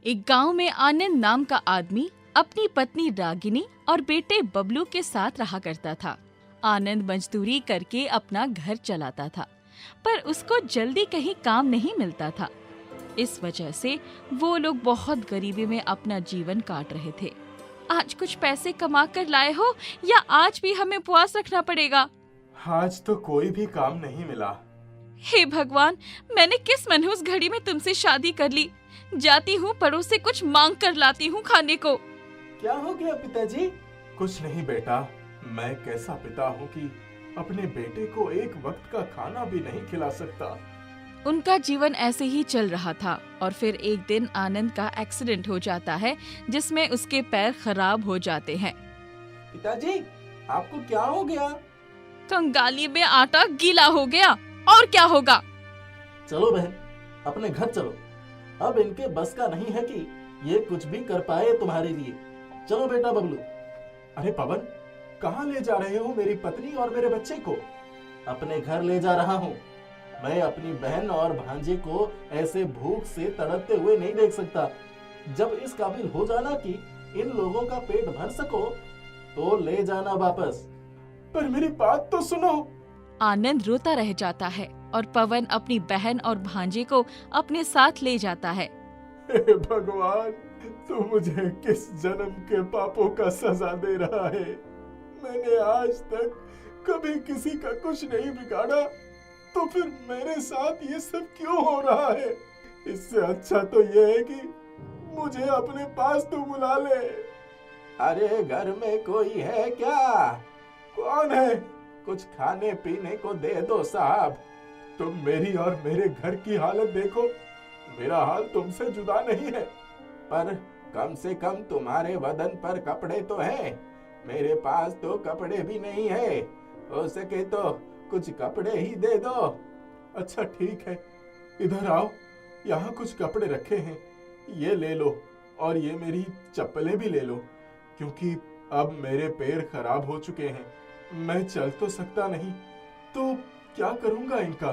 एक गांव में आनंद नाम का आदमी अपनी पत्नी रागिनी और बेटे बबलू के साथ रहा करता था। आनंद मजदूरी करके अपना घर चलाता था, पर उसको जल्दी कहीं काम नहीं मिलता था। इस वजह से वो लोग बहुत गरीबी में अपना जीवन काट रहे थे। आज कुछ पैसे कमा कर लाए हो या आज भी हमें उपवास रखना पड़ेगा? आज तो कोई भी काम नहीं मिला। हे भगवान, मैंने किस मनहूस घड़ी में तुमसे शादी कर ली। जाती हूँ पड़ोस से कुछ मांग कर लाती हूँ खाने को। क्या हो गया पिताजी? कुछ नहीं बेटा, मैं कैसा पिता हूँ कि अपने बेटे को एक वक्त का खाना भी नहीं खिला सकता। उनका जीवन ऐसे ही चल रहा था और फिर एक दिन आनंद का एक्सीडेंट हो जाता है, जिसमें उसके पैर खराब हो जाते हैं। पिताजी, आपको क्या हो गया? कंगाली में आटा गीला हो गया, और क्या होगा? चलो बहन, अपने घर चलो। अब इनके बस का नहीं है कि ये कुछ भी कर पाए तुम्हारे लिए। चलो बेटा बबलू। अरे पवन, कहाँ ले जा रहे हो मेरी पत्नी और मेरे बच्चे को? अपने घर ले जा रहा हूँ। मैं अपनी बहन और भांजे को ऐसे भूख से तड़पते हुए नहीं देख सकता। जब इस काबिल हो जाना कि इन लोगों का पेट भर सको तो ले जाना वापस। पर मेरी बात तो सुनो। आनंद रोता रह जाता है और पवन अपनी बहन और भांजे को अपने साथ ले जाता है। हे भगवान, तू मुझे किस जन्म के पापों का सजा दे रहा है? मैंने आज तक कभी किसी का कुछ नहीं बिगाड़ा, तो फिर मेरे साथ ये सब क्यों हो रहा है? इससे अच्छा तो ये है कि मुझे अपने पास तो बुला ले। अरे घर में कोई है क्या? कौन है? कुछ खाने पीने को दे दो साहब। तुम मेरी और मेरे घर की हालत देखो। मेरा हाल तुमसे जुदा नहीं है, पर कम से कम तुम्हारे बदन पर कपड़े तो हैं। मेरे पास तो कपड़े भी नहीं है। हो सके तो कुछ कपड़े ही दे दो। अच्छा ठीक है, इधर आओ, यहाँ कुछ कपड़े रखे हैं, ये ले लो और ये मेरी चप्पलें भी ले लो, क्योंकि अब मेरे पैर खराब हो चुके हैं। मैं चल तो सकता नहीं, तो क्या करूंगा इनका?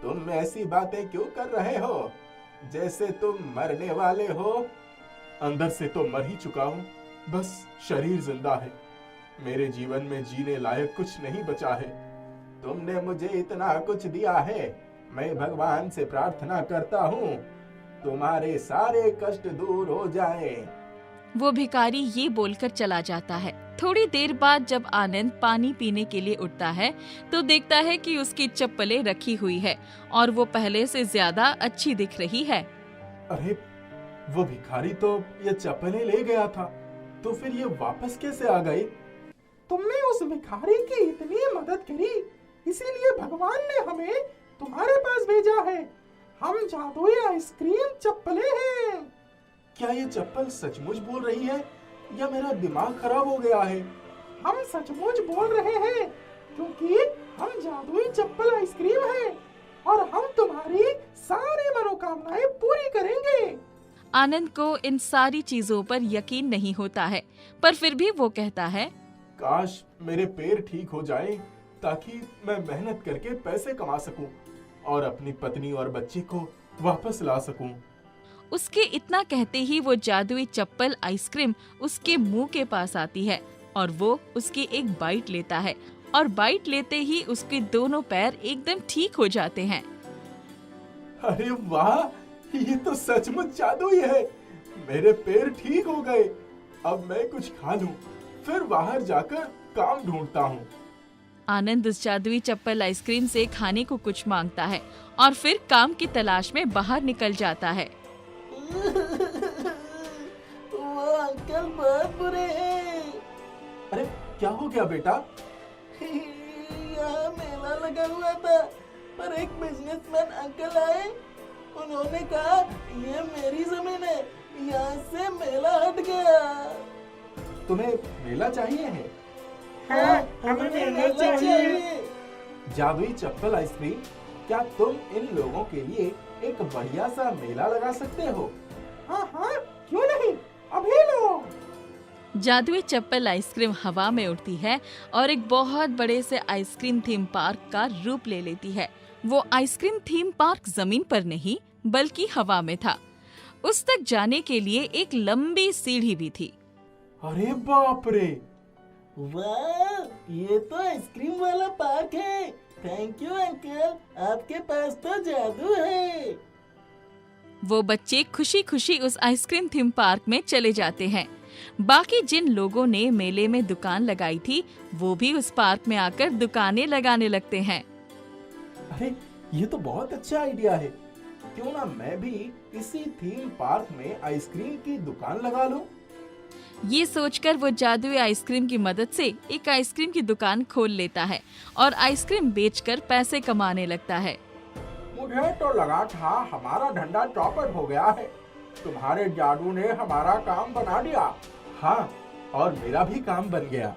तुम ऐसी बातें क्यों कर रहे हो जैसे तुम मरने वाले हो? अंदर से तो मर ही चुका हूँ, बस शरीर जिंदा है। मेरे जीवन में जीने लायक कुछ नहीं बचा है। तुमने मुझे इतना कुछ दिया है, मैं भगवान से प्रार्थना करता हूँ तुम्हारे सारे कष्ट दूर हो जाएं। वो भिखारी ये बोलकर चला जाता है। थोड़ी देर बाद जब आनंद पानी पीने के लिए उठता है तो देखता है कि उसकी चप्पलें रखी हुई है और वो पहले से ज्यादा अच्छी दिख रही है। अरे, वो भिखारी तो ये चप्पलें ले गया था, तो फिर ये वापस कैसे आ गई? तुमने उस भिखारी की इतनी मदद करी, इसीलिए भगवान ने हमें तुम्हारे पास भेजा है। हम जादुई आइसक्रीम चप्पलें हैं। क्या ये चप्पल सचमुच बोल रही है या मेरा दिमाग खराब हो गया है? हम सचमुच बोल रहे हैं, क्योंकि हम जादुई चप्पल आइसक्रीम हैं और हम तुम्हारी सारी मनोकामनाएं पूरी करेंगे। आनंद को इन सारी चीजों पर यकीन नहीं होता है, पर फिर भी वो कहता है, काश मेरे पैर ठीक हो जाएं, ताकि मैं मेहनत करके पैसे कमा सकूं और अपनी पत्नी और बच्ची को वापस ला सकूं। उसके इतना कहते ही वो जादुई चप्पल आइसक्रीम उसके मुंह के पास आती है और वो उसकी एक बाइट लेता है और बाइट लेते ही उसके दोनों पैर एकदम ठीक हो जाते हैं। अरे वाह, ये तो सचमुच जादुई है। मेरे पैर ठीक हो गए। अब मैं कुछ खा लूं, फिर बाहर जाकर काम ढूंढता हूँ। आनंद उस जादुई चप्पल आइसक्रीम से खाने को कुछ मांगता है और फिर काम की तलाश में बाहर निकल जाता है। वो अंकल बहुत बुरे हैं। अरे क्या हो गया बेटा? यहाँ मेला लगा हुआ था, पर एक बिजनेसमैन अंकल आए। उन्होंने कहा ये मेरी जमीन है, यहाँ से मेला हट गया। तुम्हें मेला चाहिए है? हाँ, हमें मेला चाहिए। जादुई चप्पल आइसक्रीम, क्या तुम इन लोगों के लिए एक बढ़िया सा मेला लगा सकते हो? हाँ हाँ, क्यों नहीं, अभी लो। जादुई चप्पल आइसक्रीम हवा में उड़ती है और एक बहुत बड़े से आइसक्रीम थीम पार्क का रूप ले लेती है। वो आइसक्रीम थीम पार्क जमीन पर नहीं बल्कि हवा में था। उस तक जाने के लिए एक लंबी सीढ़ी भी थी। अरे बाप रे, वाह, ये तो आइसक्रीम वाला पार्क है। थैंक यू अंकल, आपके पास तो जादू है। वो बच्चे खुशी खुशी उस आइसक्रीम थीम पार्क में चले जाते हैं। बाकी जिन लोगों ने मेले में दुकान लगाई थी वो भी उस पार्क में आकर दुकानें लगाने लगते हैं। अरे ये तो बहुत अच्छा आइडिया है। क्यों ना मैं भी इसी थीम पार्क में आइसक्रीम की दुकान लगा लूं? ये सोचकर वो जादुई आइसक्रीम की मदद से एक आइसक्रीम की दुकान खोल लेता है और आइसक्रीम बेचकर पैसे कमाने लगता है। मुझे तो लगा था हमारा धंधा चौपट हो गया है। तुम्हारे जादू ने हमारा काम बना दिया। हाँ, और मेरा भी काम बन गया।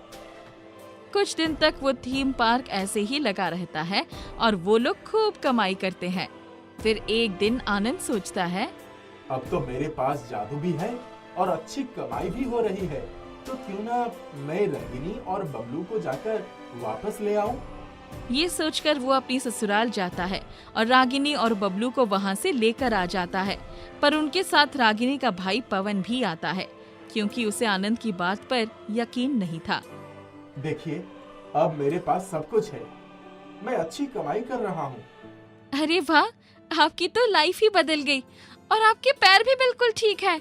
कुछ दिन तक वो थीम पार्क ऐसे ही लगा रहता है और वो लोग खूब कमाई करते हैं। फिर एक दिन आनंद सोचता है, अब तो मेरे पास जादू भी है और अच्छी कमाई भी हो रही है, तो क्यों ना मैं रंगिनी और बबलू को जाकर वापस ले आऊं? ये सोचकर वो अपनी ससुराल जाता है और रागिनी और बबलू को वहाँ से लेकर आ जाता है। पर उनके साथ रागिनी का भाई पवन भी आता है, क्योंकि उसे आनंद की बात पर यकीन नहीं था। देखिए, अब मेरे पास सब कुछ है। मैं अच्छी कमाई कर रहा हूँ। अरे वाह, आपकी तो लाइफ ही बदल गई और आपके पैर भी बिल्कुल ठीक है।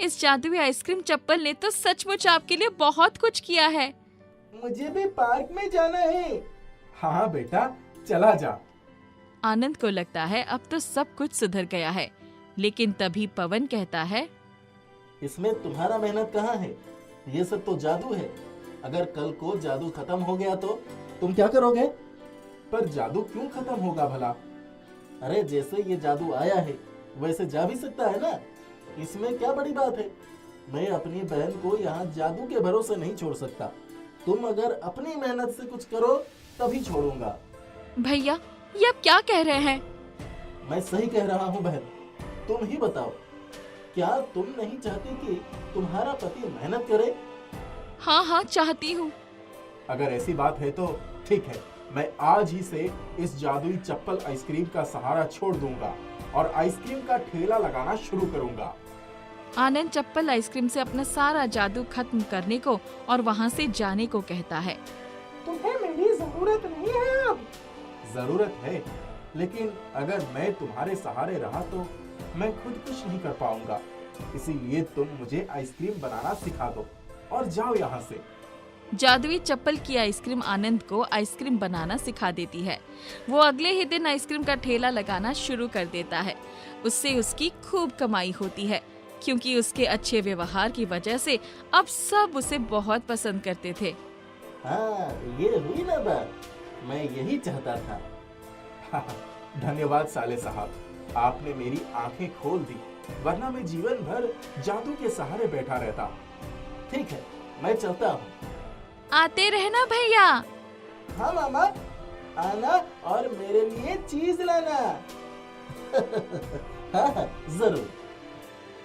इस जादुई आइसक्रीम चप्पल ने तो सचमुच आपके लिए बहुत कुछ किया है। मुझे भी पार्क में जाना है। हाँ बेटा, चला जा। आनंद को लगता है अब तो सब कुछ सुधर गया है, लेकिन तभी पवन कहता है, इसमें तुम्हारा मेहनत कहाँ है? ये सब तो जादू है। अगर कल को जादू खत्म हो गया तो तुम क्या करोगे? पर जादू क्यों खत्म होगा भला? अरे जैसे ये जादू आया है वैसे जा भी सकता है ना। इसमें क्या बड़ी बात है? मैं अपनी बहन को यहाँ जादू के भरोसे नहीं छोड़ सकता। तुम अगर अपनी मेहनत से कुछ करो तभी छोड़ूंगा। भैया, ये आप क्या कह रहे हैं? मैं सही कह रहा हूँ बहन। तुम ही बताओ, क्या तुम नहीं चाहती कि तुम्हारा पति मेहनत करे? हाँ हाँ, चाहती हूँ। अगर ऐसी बात है तो ठीक है, मैं आज ही से इस जादुई चप्पल आइसक्रीम का सहारा छोड़ दूंगा और आइसक्रीम का ठेला लगाना शुरू करूंगा। आनंद चप्पल आइसक्रीम से अपना सारा जादू खत्म करने को और वहाँ से जाने को कहता है। तुम्हें मेरी जरूरत नहीं है अब। जरूरत है, लेकिन अगर मैं तुम्हारे सहारे रहा तो मैं खुद कुछ नहीं कर पाऊंगा। इसीलिए तुम मुझे आइसक्रीम बनाना सिखा दो और जाओ यहाँ से। जादुई चप्पल की आइसक्रीम आनंद को आइसक्रीम बनाना सिखा देती है। वो अगले ही दिन आइसक्रीम का ठेला लगाना शुरू कर देता है। उससे उसकी खूब कमाई होती है, क्योंकि उसके अच्छे व्यवहार की वजह से अब सब उसे बहुत पसंद करते थे। हाँ, ये हुई ना बात, मैं यही चाहता था। धन्यवाद साले साहब, आपने मेरी आंखें खोल दी, वरना मैं जीवन भर जादू के सहारे बैठा रहता। ठीक है, मैं चलता हूँ। आते रहना भैया। हाँ मामा, आना और मेरे लिए चीज लाना। हाँ, जरूर।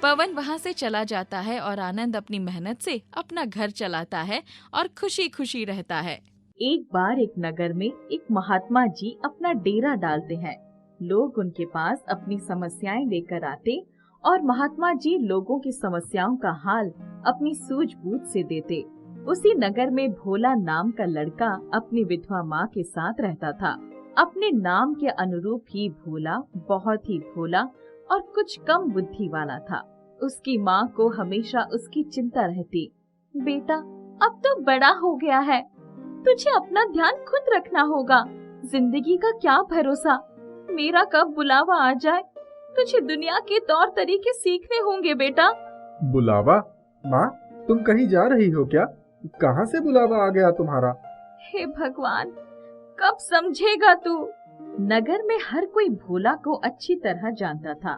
पवन वहाँ से चला जाता है और आनंद अपनी मेहनत से अपना घर चलाता है और खुशी खुशी रहता है। एक बार एक नगर में एक महात्मा जी अपना डेरा डालते हैं। लोग उनके पास अपनी समस्याएं लेकर आते और महात्मा जी लोगों की समस्याओं का हाल अपनी सूझबूझ से देते। उसी नगर में भोला नाम का लड़का अपनी विधवा माँ के साथ रहता था। अपने नाम के अनुरूप ही भोला बहुत ही भोला और कुछ कम बुद्धि वाला था। उसकी माँ को हमेशा उसकी चिंता रहती। बेटा, अब तो बड़ा हो गया है, तुझे अपना ध्यान खुद रखना होगा। जिंदगी का क्या भरोसा, मेरा कब बुलावा आ जाए। तुझे दुनिया के तौर तरीके सीखने होंगे बेटा। बुलावा? माँ, तुम कहीं जा रही हो क्या? कहाँ से बुलावा आ गया तुम्हारा? हे भगवान, कब समझेगा तू? नगर में हर कोई भोला को अच्छी तरह जानता था।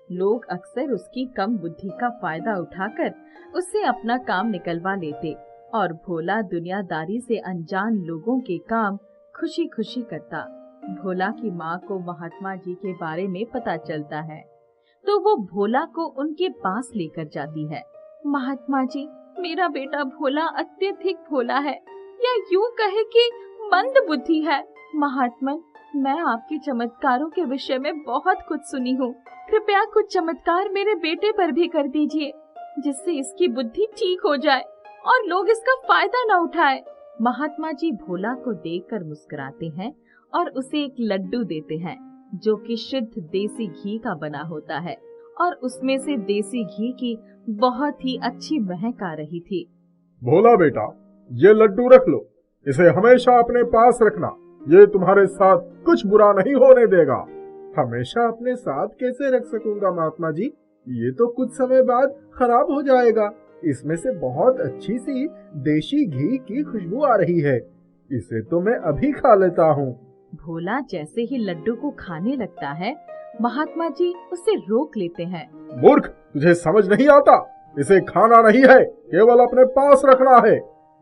लोग अक्सर उसकी कम बुद्धि का फायदा उठाकर उससे अपना काम निकलवा लेते और भोला दुनियादारी से अनजान लोगों के काम खुशी खुशी करता। भोला की माँ को महात्मा जी के बारे में पता चलता है तो वो भोला को उनके पास लेकर जाती है। महात्मा जी, मेरा बेटा भोला अत्यधिक भोला है, या यूं कहे कि मंद बुद्धि है। महात्मन, मैं आपके चमत्कारों के विषय में बहुत कुछ सुनी हूँ। कृपया कुछ चमत्कार मेरे बेटे पर भी कर दीजिए, जिससे इसकी बुद्धि ठीक हो जाए और लोग इसका फायदा न उठाए। महात्मा जी भोला को देखकर मुस्कुराते हैं और उसे एक लड्डू देते हैं, जो कि शुद्ध देसी घी का बना होता है और उसमें से देसी घी की बहुत ही अच्छी महक आ रही थी। भोला बेटा, ये लड्डू रख लो, इसे हमेशा अपने पास रखना। ये तुम्हारे साथ कुछ बुरा नहीं होने देगा। हमेशा अपने साथ कैसे रख सकूंगा महात्मा जी? ये तो कुछ समय बाद खराब हो जाएगा। इसमें से बहुत अच्छी सी देशी घी की खुशबू आ रही है। इसे तो मैं अभी खा लेता हूँ। भोला जैसे ही लड्डू को खाने लगता है, महात्मा जी उसे रोक लेते हैं। मूर्ख, तुझे समझ नहीं आता? इसे खाना नहीं है, केवल अपने पास रखना है।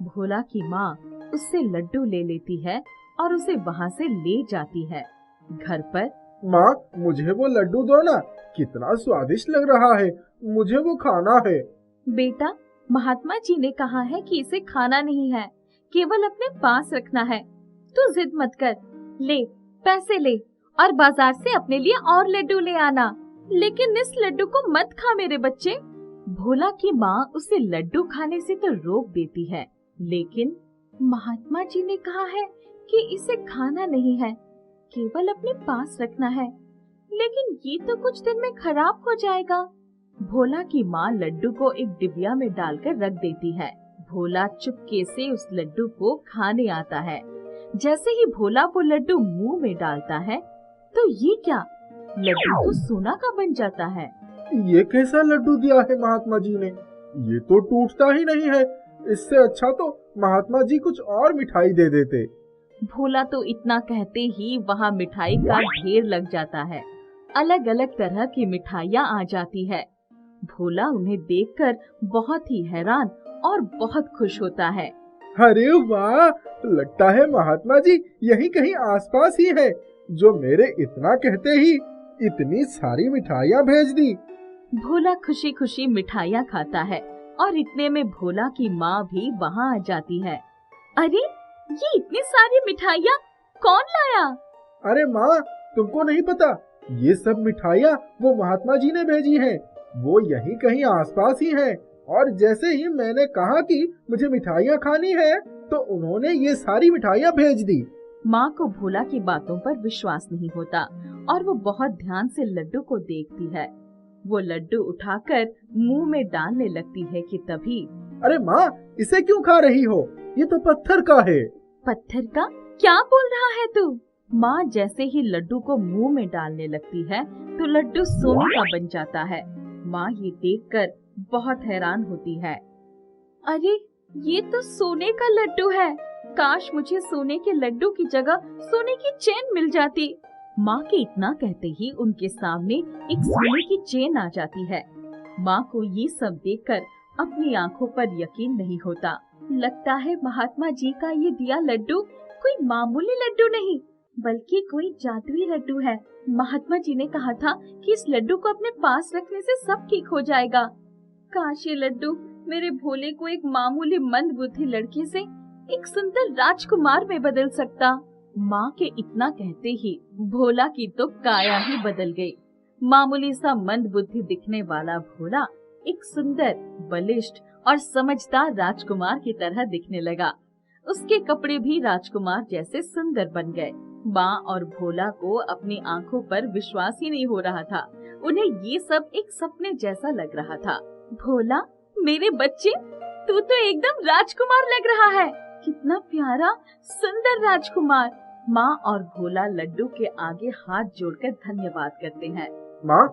भोला की माँ उससे लड्डू ले लेती है और उसे वहाँ से ले जाती है। घर पर माँ, मुझे वो लड्डू दो ना, कितना स्वादिष्ट लग रहा है, मुझे वो खाना है। बेटा, महात्मा जी ने कहा है कि इसे खाना नहीं है, केवल अपने पास रखना है। तू जिद मत कर, ले पैसे ले और बाजार से अपने लिए और लड्डू ले आना, लेकिन इस लड्डू को मत खा मेरे बच्चे। भोला की माँ उसे लड्डू खाने से तो रोक देती है, लेकिन महात्मा जी ने कहा है कि इसे खाना नहीं है, केवल अपने पास रखना है। लेकिन ये तो कुछ दिन में खराब हो जाएगा। भोला की माँ लड्डू को एक डिबिया में डालकर रख देती है। भोला चुपके से उस लड्डू को खाने आता है। जैसे ही भोला वो लड्डू मुंह में डालता है, तो ये क्या, लड्डू तो सोना का बन जाता है। ये कैसा लड्डू दिया है महात्मा जी ने? ये तो टूटता ही नहीं है। इससे अच्छा तो महात्मा जी कुछ और मिठाई दे देते। भोला तो इतना कहते ही वहाँ मिठाई का ढेर लग जाता है। अलग अलग तरह की मिठाइयाँ आ जाती है। भोला उन्हें देखकर बहुत ही हैरान और बहुत खुश होता है। अरे वाह, लगता है महात्मा जी यहीं कहीं आसपास ही है, जो मेरे इतना कहते ही इतनी सारी मिठाइयाँ भेज दी। भोला खुशी खुशी मिठाइयाँ खाता है और इतने में भोला की माँ भी वहाँ आ जाती है। अरे, ये इतनी सारी मिठाइयाँ कौन लाया? अरे माँ, तुमको नहीं पता? ये सब मिठाइयाँ वो महात्मा जी ने भेजी हैं। वो यहीं कहीं आसपास ही हैं। और जैसे ही मैंने कहा कि मुझे मिठाइयाँ खानी है, तो उन्होंने ये सारी मिठाइयाँ भेज दी। माँ को भोला की बातों पर विश्वास नहीं होता और वो बहुत ध्यान से लड्डू को देखती है। वो लड्डू उठाकर मुंह में डालने लगती है कि तभी, अरे माँ, इसे क्यों खा रही हो? ये तो पत्थर का है। पत्थर का? क्या बोल रहा है तू? माँ जैसे ही लड्डू को मुंह में डालने लगती है, तो लड्डू सोने का बन जाता है। माँ ये देखकर बहुत हैरान होती है। अरे, ये तो सोने का लड्डू है। काश मुझे सोने के लड्डू की जगह सोने की चेन मिल जाती। माँ के इतना कहते ही उनके सामने एक सोने की चेन आ जाती है। माँ को ये सब देखकर अपनी आंखों पर यकीन नहीं होता। लगता है महात्मा जी का ये दिया लड्डू कोई मामूली लड्डू नहीं, बल्कि कोई जादुई लड्डू है। महात्मा जी ने कहा था कि इस लड्डू को अपने पास रखने से सब ठीक हो जाएगा। काश ये लड्डू मेरे भोले को एक मामूली मंदबुद्धि लड़के से एक सुंदर राजकुमार में बदल सकता। माँ के इतना कहते ही भोला की तो काया ही बदल गई। मामूली सा मंदबुद्धि दिखने वाला भोला एक सुंदर, बलिष्ठ और समझदार राजकुमार की तरह दिखने लगा। उसके कपड़े भी राजकुमार जैसे सुंदर बन गए। माँ और भोला को अपनी आंखों पर विश्वास ही नहीं हो रहा था। उन्हें ये सब एक सपने जैसा लग रहा था। भोला, मेरे बच्चे, तू तो एकदम राजकुमार लग रहा है। कितना प्यारा, सुंदर राजकुमार। माँ और भोला लड्डू के आगे हाथ जोड़कर धन्यवाद करते हैं। माँ,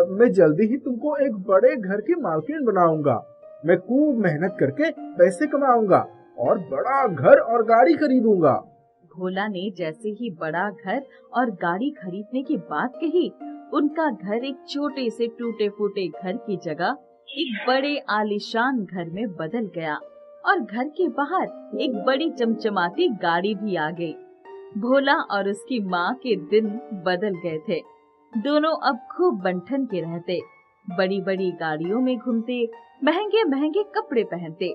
मैं जल्दी ही तुमको एक बड़े घर की मालकिन बनाऊंगा। मैं खूब मेहनत करके पैसे कमाऊंगा और बड़ा घर और गाड़ी खरीदूंगा। भोला ने जैसे ही बड़ा घर और गाड़ी खरीदने की बात कही, उनका घर एक छोटे से टूटे फूटे घर की जगह एक बड़े आलीशान घर में बदल गया और घर के बाहर एक बड़ी चमचमाती गाड़ी भी आ गई। भोला और उसकी माँ के दिन बदल गए थे। दोनों अब खूब बंठन के रहते, बड़ी बड़ी गाड़ियों में घूमते, महंगे महंगे कपड़े पहनते।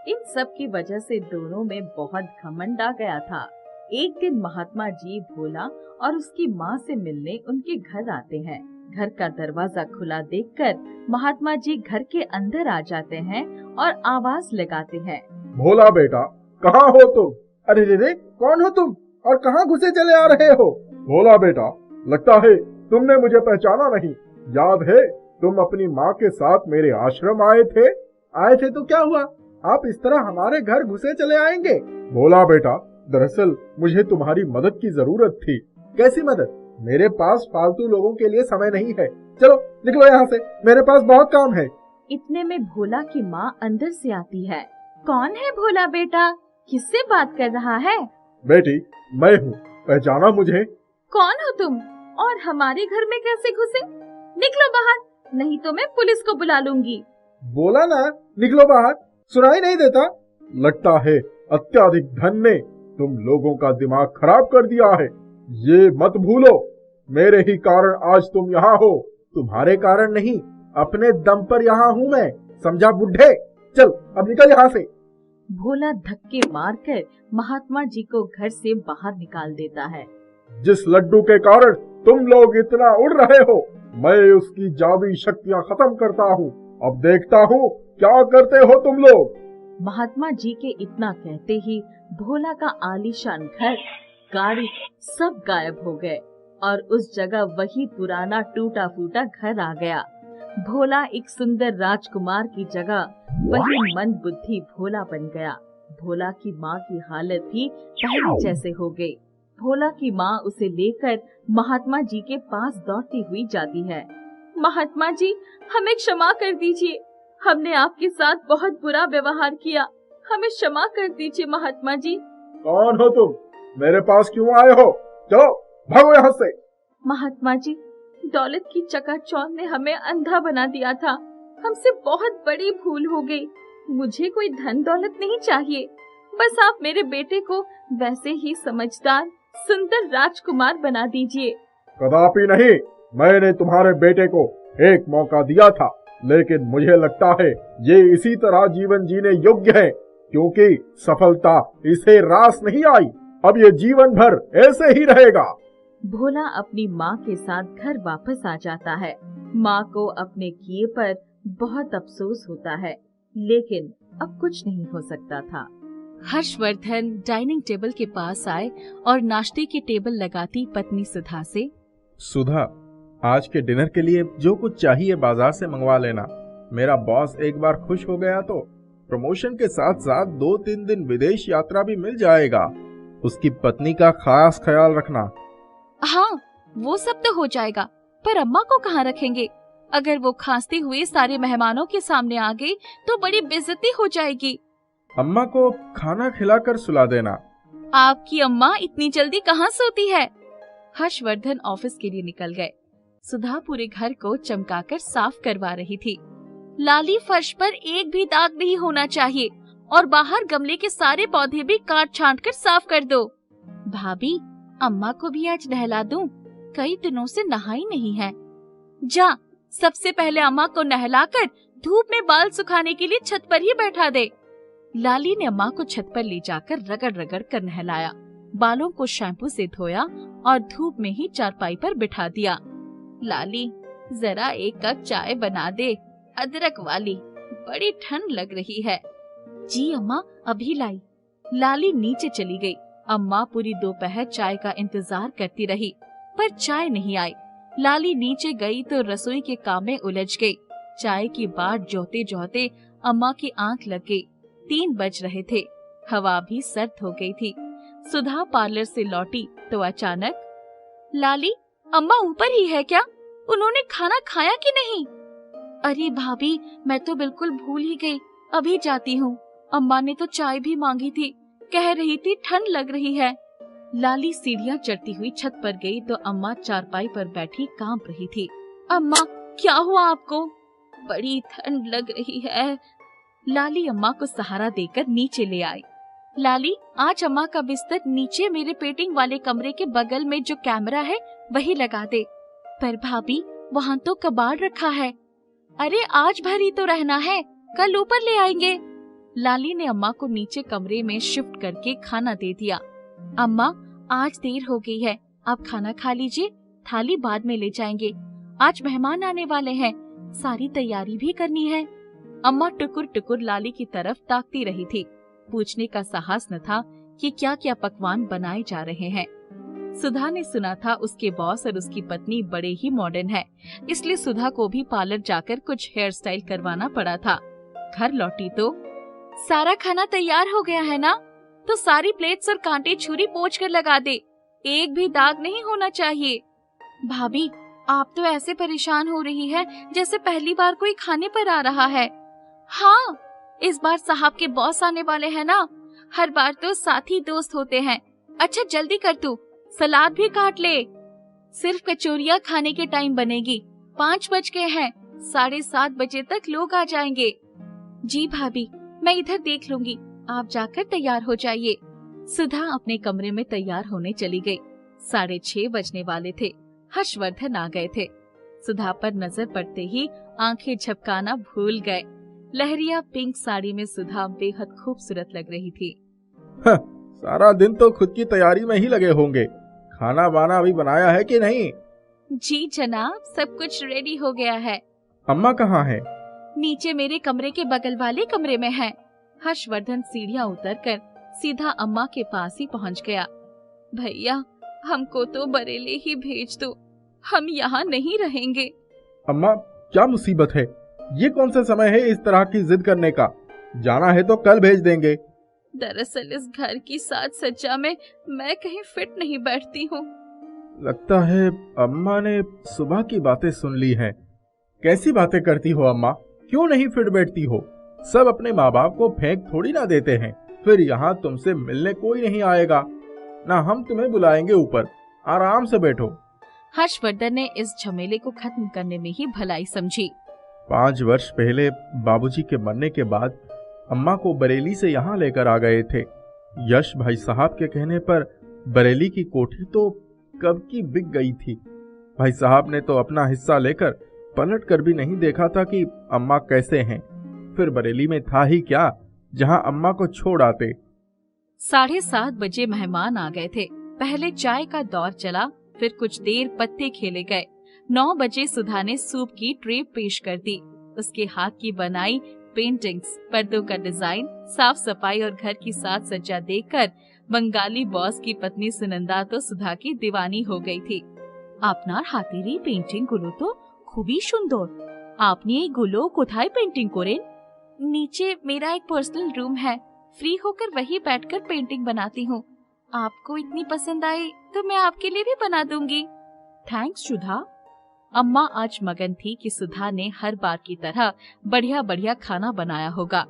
इन सब की वजह से दोनों में बहुत घमंड आ गया था। एक दिन महात्मा जी भोला और उसकी माँ से मिलने उनके घर आते हैं। घर का दरवाजा खुला देखकर महात्मा जी घर के अंदर आ जाते हैं और आवाज लगाते हैं, भोला बेटा, कहाँ हो तुम? अरे रे, कौन हो तुम और कहाँ घुसे चले आ रहे हो? भोला बेटा, लगता है तुमने मुझे पहचाना नहीं। याद है तुम अपनी माँ के साथ मेरे आश्रम आए थे? आए थे तो क्या हुआ? आप इस तरह हमारे घर घुसे चले आएंगे? भोला बेटा, दरअसल मुझे तुम्हारी मदद की जरूरत थी। कैसी मदद? मेरे पास फालतू लोगों के लिए समय नहीं है। चलो निकलो यहाँ से, मेरे पास बहुत काम है। इतने में भोला की माँ अंदर से आती है। कौन है भोला बेटा? किससे बात कर रहा है? बेटी, मैं हूँ, पहचाना मुझे? कौन हो तुम और हमारे घर में कैसे घुसे? निकलो बाहर, नहीं तो मैं पुलिस को बुला लूंगी। बोला ना, निकलो बाहर, सुनाई नहीं देता? लगता है अत्याधिक धन ने तुम लोगों का दिमाग खराब कर दिया है। ये मत भूलो, मेरे ही कारण आज तुम यहाँ हो। तुम्हारे कारण नहीं, अपने दम पर यहाँ हूँ मैं, समझा बुढ़े? चल अब निकल यहाँ से। भोला धक्के मारकर महात्मा जी को घर से बाहर निकाल देता है। जिस लड्डू के कारण तुम लोग इतना उड़ रहे हो, मैं उसकी जादुई शक्तियाँ खत्म करता हूँ। अब देखता हूँ क्या करते हो तुम लोग। महात्मा जी के इतना कहते ही भोला का आलीशान घर, गाड़ी सब गायब हो गए और उस जगह वही पुराना टूटा फूटा घर आ गया। भोला एक सुंदर राजकुमार की जगह वही मन बुद्धि भोला बन गया। भोला की माँ की हालत भी पहले जैसे हो गई। भोला की माँ उसे लेकर महात्मा जी के पास दौड़ती हुई जाती है। महात्मा जी, हमें क्षमा कर दीजिए, हमने आपके साथ बहुत बुरा व्यवहार किया, हमें क्षमा कर दीजिए महात्मा जी। कौन हो तुम? मेरे पास क्यों आए हो? चलो भागो यहाँ से। महात्मा जी, दौलत की चकाचौंध ने हमें अंधा बना दिया था, हमसे बहुत बड़ी भूल हो गई। मुझे कोई धन दौलत नहीं चाहिए, बस आप मेरे बेटे को वैसे ही समझदार सुंदर राजकुमार बना दीजिए। कदापि नहीं, मैंने तुम्हारे बेटे को एक मौका दिया था, लेकिन मुझे लगता है ये इसी तरह जीवन जीने योग्य है, क्योंकि सफलता इसे रास नहीं आई। अब ये जीवन भर ऐसे ही रहेगा। भोला अपनी माँ के साथ घर वापस आ जाता है। माँ को अपने किए पर बहुत अफसोस होता है, लेकिन अब कुछ नहीं हो सकता था। हर्षवर्धन डाइनिंग टेबल के पास आए और नाश्ते की टेबल लगाती पत्नी सुधा से, सुधा, आज के डिनर के लिए जो कुछ चाहिए बाजार से मंगवा लेना। मेरा बॉस एक बार खुश हो गया तो प्रमोशन के साथ साथ 2-3 दिन विदेश यात्रा भी मिल जाएगा। उसकी पत्नी का खास ख्याल रखना। हाँ, वो सब तो हो जाएगा, पर अम्मा को कहाँ रखेंगे? अगर वो खांसते हुए सारे मेहमानों के सामने आ गई तो बड़ी बेइज्जती हो जाएगी। अम्मा को खाना खिलाकर सुला देना। आपकी अम्मा इतनी जल्दी कहाँ सोती है? हर्षवर्धन ऑफिस के लिए निकल गए। सुधा पूरे घर को चमकाकर साफ करवा रही थी। लाली, फर्श पर एक भी दाग नहीं होना चाहिए और बाहर गमले के सारे पौधे भी काट छांट कर साफ कर दो। भाभी, अम्मा को भी आज नहला दूं? कई दिनों से नहाई नहीं है। जा, सबसे पहले अम्मा को नहलाकर धूप में बाल सुखाने के लिए छत पर ही बैठा दे। लाली ने अम्मा को छत पर ले जाकर रगड़ रगड़ कर नहलाया, बालों को शैम्पू से धोया और धूप में ही चारपाई पर बिठा दिया। लाली, जरा एक कप चाय बना दे, अदरक वाली, बड़ी ठंड लग रही है। जी अम्मा, अभी लाई। लाली नीचे चली गई। अम्मा पूरी दोपहर चाय का इंतजार करती रही, पर चाय नहीं आई। लाली नीचे गई तो रसोई के काम में उलझ गई। चाय की बाट जोहते जोहते अम्मा की आंख लग गई। 3 बज रहे थे, हवा भी सर्द हो गई थी। सुधा पार्लर से लौटी तो अचानक, लाली, अम्मा ऊपर ही है क्या? उन्होंने खाना खाया कि नहीं? अरे भाभी, मैं तो बिल्कुल भूल ही गई, अभी जाती हूँ। अम्मा ने तो चाय भी मांगी थी, कह रही थी ठंड लग रही है। लाली सीढ़ियाँ चढ़ती हुई छत पर गई तो अम्मा चारपाई पर बैठी कांप रही थी। अम्मा, क्या हुआ आपको? बड़ी ठंड लग रही है। लाली अम्मा को सहारा देकर नीचे ले आई। लाली, आज अम्मा का बिस्तर नीचे मेरे पेंटिंग वाले कमरे के बगल में जो कैमरा है वही लगा दे। पर भाभी, वहाँ तो कबाड़ रखा है। अरे आज भर ही तो रहना है, कल ऊपर ले आएंगे। लाली ने अम्मा को नीचे कमरे में शिफ्ट करके खाना दे दिया। अम्मा, आज देर हो गई है, आप खाना खा लीजिए, थाली बाद में ले जाएंगे। आज मेहमान आने वाले हैं, सारी तैयारी भी करनी है। अम्मा टुकुर टुकुर लाली की तरफ ताकती रही थी। पूछने का साहस न था कि क्या क्या पकवान बनाए जा रहे हैं। सुधा ने सुना था उसके बॉस और उसकी पत्नी बड़े ही मॉडर्न है, इसलिए सुधा को भी पार्लर जाकर कुछ हेयर स्टाइल करवाना पड़ा था। घर लौटी तो सारा खाना तैयार हो गया है ना, तो सारी प्लेट्स और कांटे छुरी पोंछ कर लगा दे, एक भी दाग नहीं होना चाहिए। भाभी, आप तो ऐसे परेशान हो रही है जैसे पहली बार कोई खाने पर आ रहा है। हाँ, इस बार साहब के बॉस आने वाले हैं ना, हर बार तो साथी दोस्त होते हैं। अच्छा जल्दी कर तू, सलाद भी काट ले। सिर्फ कचौरियाँ खाने के टाइम बनेगी, 5 बज गए हैं, 7:30 बजे तक लोग आ जाएंगे। जी भाभी, मैं इधर देख लूंगी, आप जाकर तैयार हो जाइए। सुधा अपने कमरे में तैयार होने चली गई। 6:30 बजने वाले थे। हर्षवर्धन आ गए थे। सुधा पर नजर पड़ते ही आंखें झपकाना भूल गए। लहरिया पिंक साड़ी में सुधा बेहद खूबसूरत लग रही थी। सारा दिन तो खुद की तैयारी में ही लगे होंगे। खाना वाना अभी बनाया है कि नहीं? जी जनाब, सब कुछ रेडी हो गया है। अम्मा कहाँ है? नीचे मेरे कमरे के बगल वाले कमरे में है। हर्षवर्धन सीढ़ियाँ उतरकर सीधा अम्मा के पास ही पहुँच गया। भैया, हमको तो बरेली ही भेज दो, हम यहाँ नहीं रहेंगे। अम्मा, क्या मुसीबत है? ये कौन सा समय है इस तरह की जिद करने का? जाना है तो कल भेज देंगे। दरअसल इस घर की साज सज्जा में मैं कहीं फिट नहीं बैठती हूँ। लगता है अम्मा ने सुबह की बातें सुन ली हैं। कैसी बातें करती हो अम्मा? क्यों नहीं फिट बैठती हो? सब अपने माँ बाप को फेंक थोड़ी ना देते हैं। फिर यहाँ तुमसे मिलने कोई नहीं आएगा ना, हम तुम्हें बुलाएंगे ऊपर, आराम से बैठो। हर्षवर्धन ने इस झमेले को खत्म करने में ही भलाई समझी। 5 वर्ष पहले बाबूजी के मरने के बाद अम्मा को बरेली से यहाँ लेकर आ गए थे। यश भाई साहब के कहने पर बरेली की कोठी तो कब की बिक गई थी। भाई साहब ने तो अपना हिस्सा लेकर पलट कर भी नहीं देखा था कि अम्मा कैसे हैं। फिर बरेली में था ही क्या जहाँ अम्मा को छोड़ आते। 7:30 बजे मेहमान आ गए थे। पहले चाय का दौर चला, फिर कुछ देर पत्ते खेले गए। 9 बजे सुधा ने सूप की ट्रे पेश कर दी। उसके हाथ की बनाई पेंटिंग्स, पर्दों का डिजाइन, साफ सफाई और घर की साज सज्जा देखकर बंगाली बॉस की पत्नी सुनंदा तो सुधा की दीवानी हो गई थी। आपनार हाथेर এই पेंटिंग गुलो तो खूबी सुंदर। आपने एगुलो कोथाय पेंटिंग करें? नीचे मेरा एक पर्सनल रूम है, फ्री होकर वही बैठकर पेंटिंग बनाती हूँ। आपको इतनी पसंद आई तो मैं आपके लिए भी बना दूंगी। थैंक्स सुधा। अम्मा आज मगन थी कि सुधा ने हर बार की तरह बढ़िया बढ़िया खाना बनाया होगा।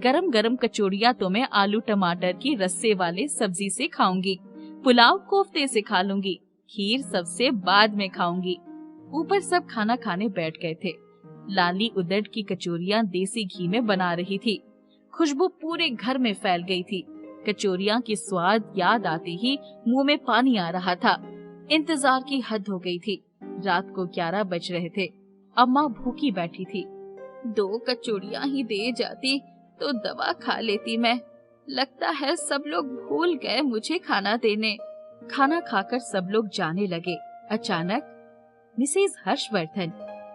गरम गरम कचौड़ियाँ तो मैं आलू टमाटर की रस्से वाले सब्जी से खाऊंगी, पुलाव कोफ्ते से खा लूंगी, खीर सबसे बाद में खाऊंगी। ऊपर सब खाना खाने बैठ गए थे। लाली उदड़ की कचौरियाँ देसी घी में बना रही थी। खुशबू पूरे घर में फैल गई थी। कचौरियाँ की स्वाद याद आते ही मुंह में पानी आ रहा था। इंतजार की हद हो गई थी। रात को 11 बज रहे थे। अम्मा भूखी बैठी थी। 2 कचौड़ियाँ ही दे जाती तो दवा खा लेती मैं। लगता है सब लोग भूल गए मुझे खाना देने। खाना खाकर सब लोग जाने लगे। अचानक, मिसेज हर्षवर्धन,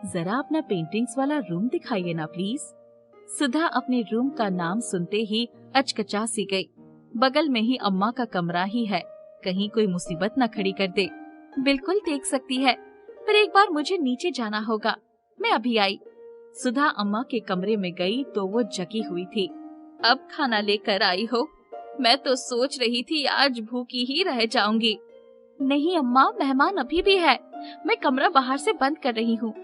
जरा अपना पेंटिंग्स वाला रूम दिखाइए ना प्लीज। सुधा अपने रूम का नाम सुनते ही अचकचा सी गई। बगल में ही अम्मा का कमरा ही है, कहीं कोई मुसीबत न खड़ी कर दे। बिल्कुल देख सकती है, पर एक बार मुझे नीचे जाना होगा, मैं अभी आई। सुधा अम्मा के कमरे में गई तो वो जगी हुई थी। अब खाना लेकर आई हो? मैं तो सोच रही थी आज भूखी ही रह जाऊंगी। नहीं अम्मा, मेहमान अभी भी है, मैं कमरा बाहर से बंद कर रही हूँ,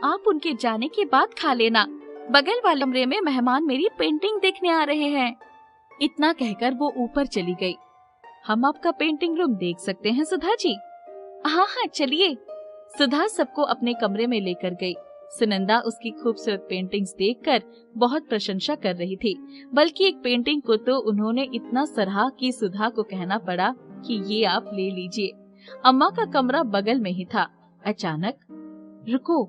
आप उनके जाने के बाद खा लेना। बगल वाले कमरे में मेहमान मेरी पेंटिंग देखने आ रहे हैं। इतना कहकर वो ऊपर चली गई। हम आपका पेंटिंग रूम देख सकते हैं सुधा जी? हाँ हाँ चलिए। सुधा सबको अपने कमरे में लेकर गई। सुनंदा उसकी खूबसूरत पेंटिंग्स देखकर बहुत प्रशंसा कर रही थी, बल्कि एक पेंटिंग को तो उन्होंने इतना सराहा कि सुधा को कहना पड़ा कि ये आप ले लीजिए। अम्मा का कमरा बगल में ही था। अचानक, रुको,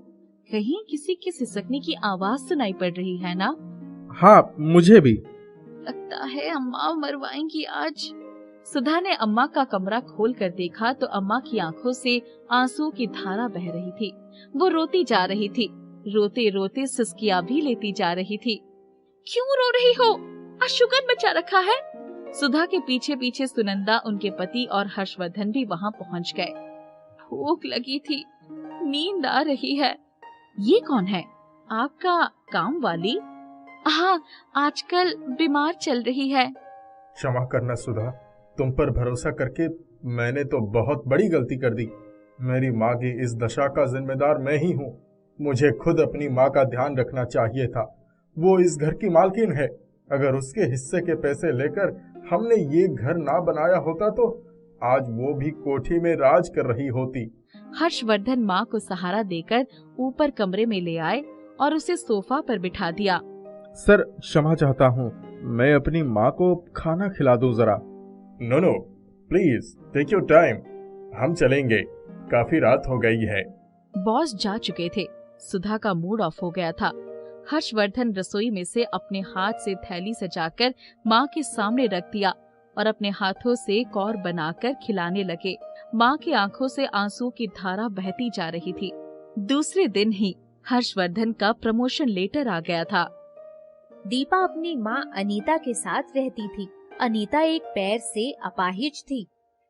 कहीं किसी के सिसकने की आवाज सुनाई पड़ रही है ना? हाँ, मुझे भी लगता है अम्मा मरवाएंगी आज। सुधा ने अम्मा का कमरा खोल कर देखा तो अम्मा की आंखों से आंसू की धारा बह रही थी। वो रोती जा रही थी, रोते रोते सिसकियां भी लेती जा रही थी। क्यों रो रही हो? आज शुगर बचा रखा है। सुधा के पीछे पीछे सुनंदा, उनके पति और हर्षवर्धन भी वहाँ पहुँच गए। भूख लगी थी, नींद आ रही है। ये कौन है? आपका काम वाली? हाँ, आजकल बीमार चल रही है। क्षमा करना सुधा, तुम पर भरोसा करके मैंने तो बहुत बड़ी गलती कर दी। मेरी माँ की इस दशा का जिम्मेदार मैं ही हूँ। मुझे खुद अपनी माँ का ध्यान रखना चाहिए था। वो इस घर की मालकिन है। अगर उसके हिस्से के पैसे लेकर हमने ये घर ना बनाया होता तो आज वो भी कोठी में राज कर रही होती। हर्षवर्धन माँ को सहारा देकर ऊपर कमरे में ले आए और उसे सोफा पर बिठा दिया। सर, क्षमा चाहता हूँ, मैं अपनी माँ को खाना खिला दूं जरा। No, please take your time. हम चलेंगे, काफी रात हो गई है। बॉस जा चुके थे। सुधा का मूड ऑफ हो गया था। हर्षवर्धन रसोई में से अपने हाथ से थैली सजाकर माँ के सामने रख दिया और अपने हाथों से कौर बनाकर खिलाने लगे। माँ की आंखों से आंसू की धारा बहती जा रही थी। दूसरे दिन ही हर्षवर्धन का प्रमोशन लेटर आ गया था। दीपा अपनी माँ अनीता के साथ रहती थी। अनीता एक पैर से अपाहिज थी,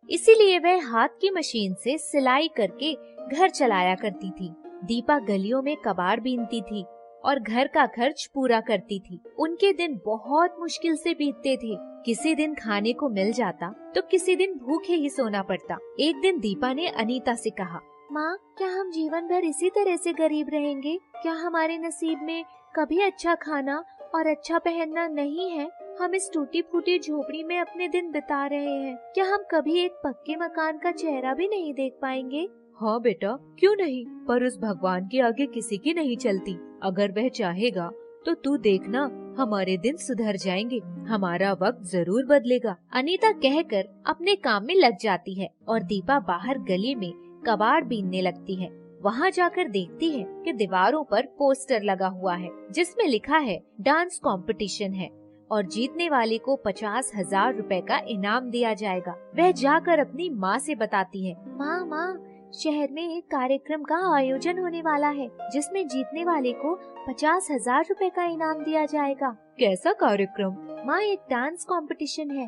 इसीलिए वह हाथ की मशीन से सिलाई करके घर चलाया करती थी। दीपा गलियों में कबाड़ बीनती थी और घर का खर्च पूरा करती थी। उनके दिन बहुत मुश्किल से बीतते थे। किसी दिन खाने को मिल जाता तो किसी दिन भूखे ही सोना पड़ता। एक दिन दीपा ने अनीता से कहा, माँ, क्या हम जीवन भर इसी तरह से गरीब रहेंगे? क्या हमारे नसीब में कभी अच्छा खाना और अच्छा पहनना नहीं है? हम इस टूटी फूटी झोपड़ी में अपने दिन बिता रहे हैं। क्या हम कभी एक पक्के मकान का चेहरा भी नहीं देख पाएंगे? हाँ बेटा, क्यों नहीं, पर उस भगवान के आगे किसी की नहीं चलती। अगर वह चाहेगा तो तू देखना, हमारे दिन सुधर जाएंगे, हमारा वक्त जरूर बदलेगा। अनीता कहकर अपने काम में लग जाती है और दीपा बाहर गली में कबाड़ बीनने लगती है। वहाँ जाकर देखती है कि दीवारों पर पोस्टर लगा हुआ है जिसमें लिखा है डांस कंपटीशन है और जीतने वाले को 50,000 रुपए का इनाम दिया जाएगा। वह जाकर अपनी माँ से बताती है, माँ, शहर में एक कार्यक्रम का आयोजन होने वाला है जिसमें जीतने वाले को 50,000 रुपए का इनाम दिया जाएगा। कैसा कार्यक्रम? माँ, एक डांस कंपटीशन है।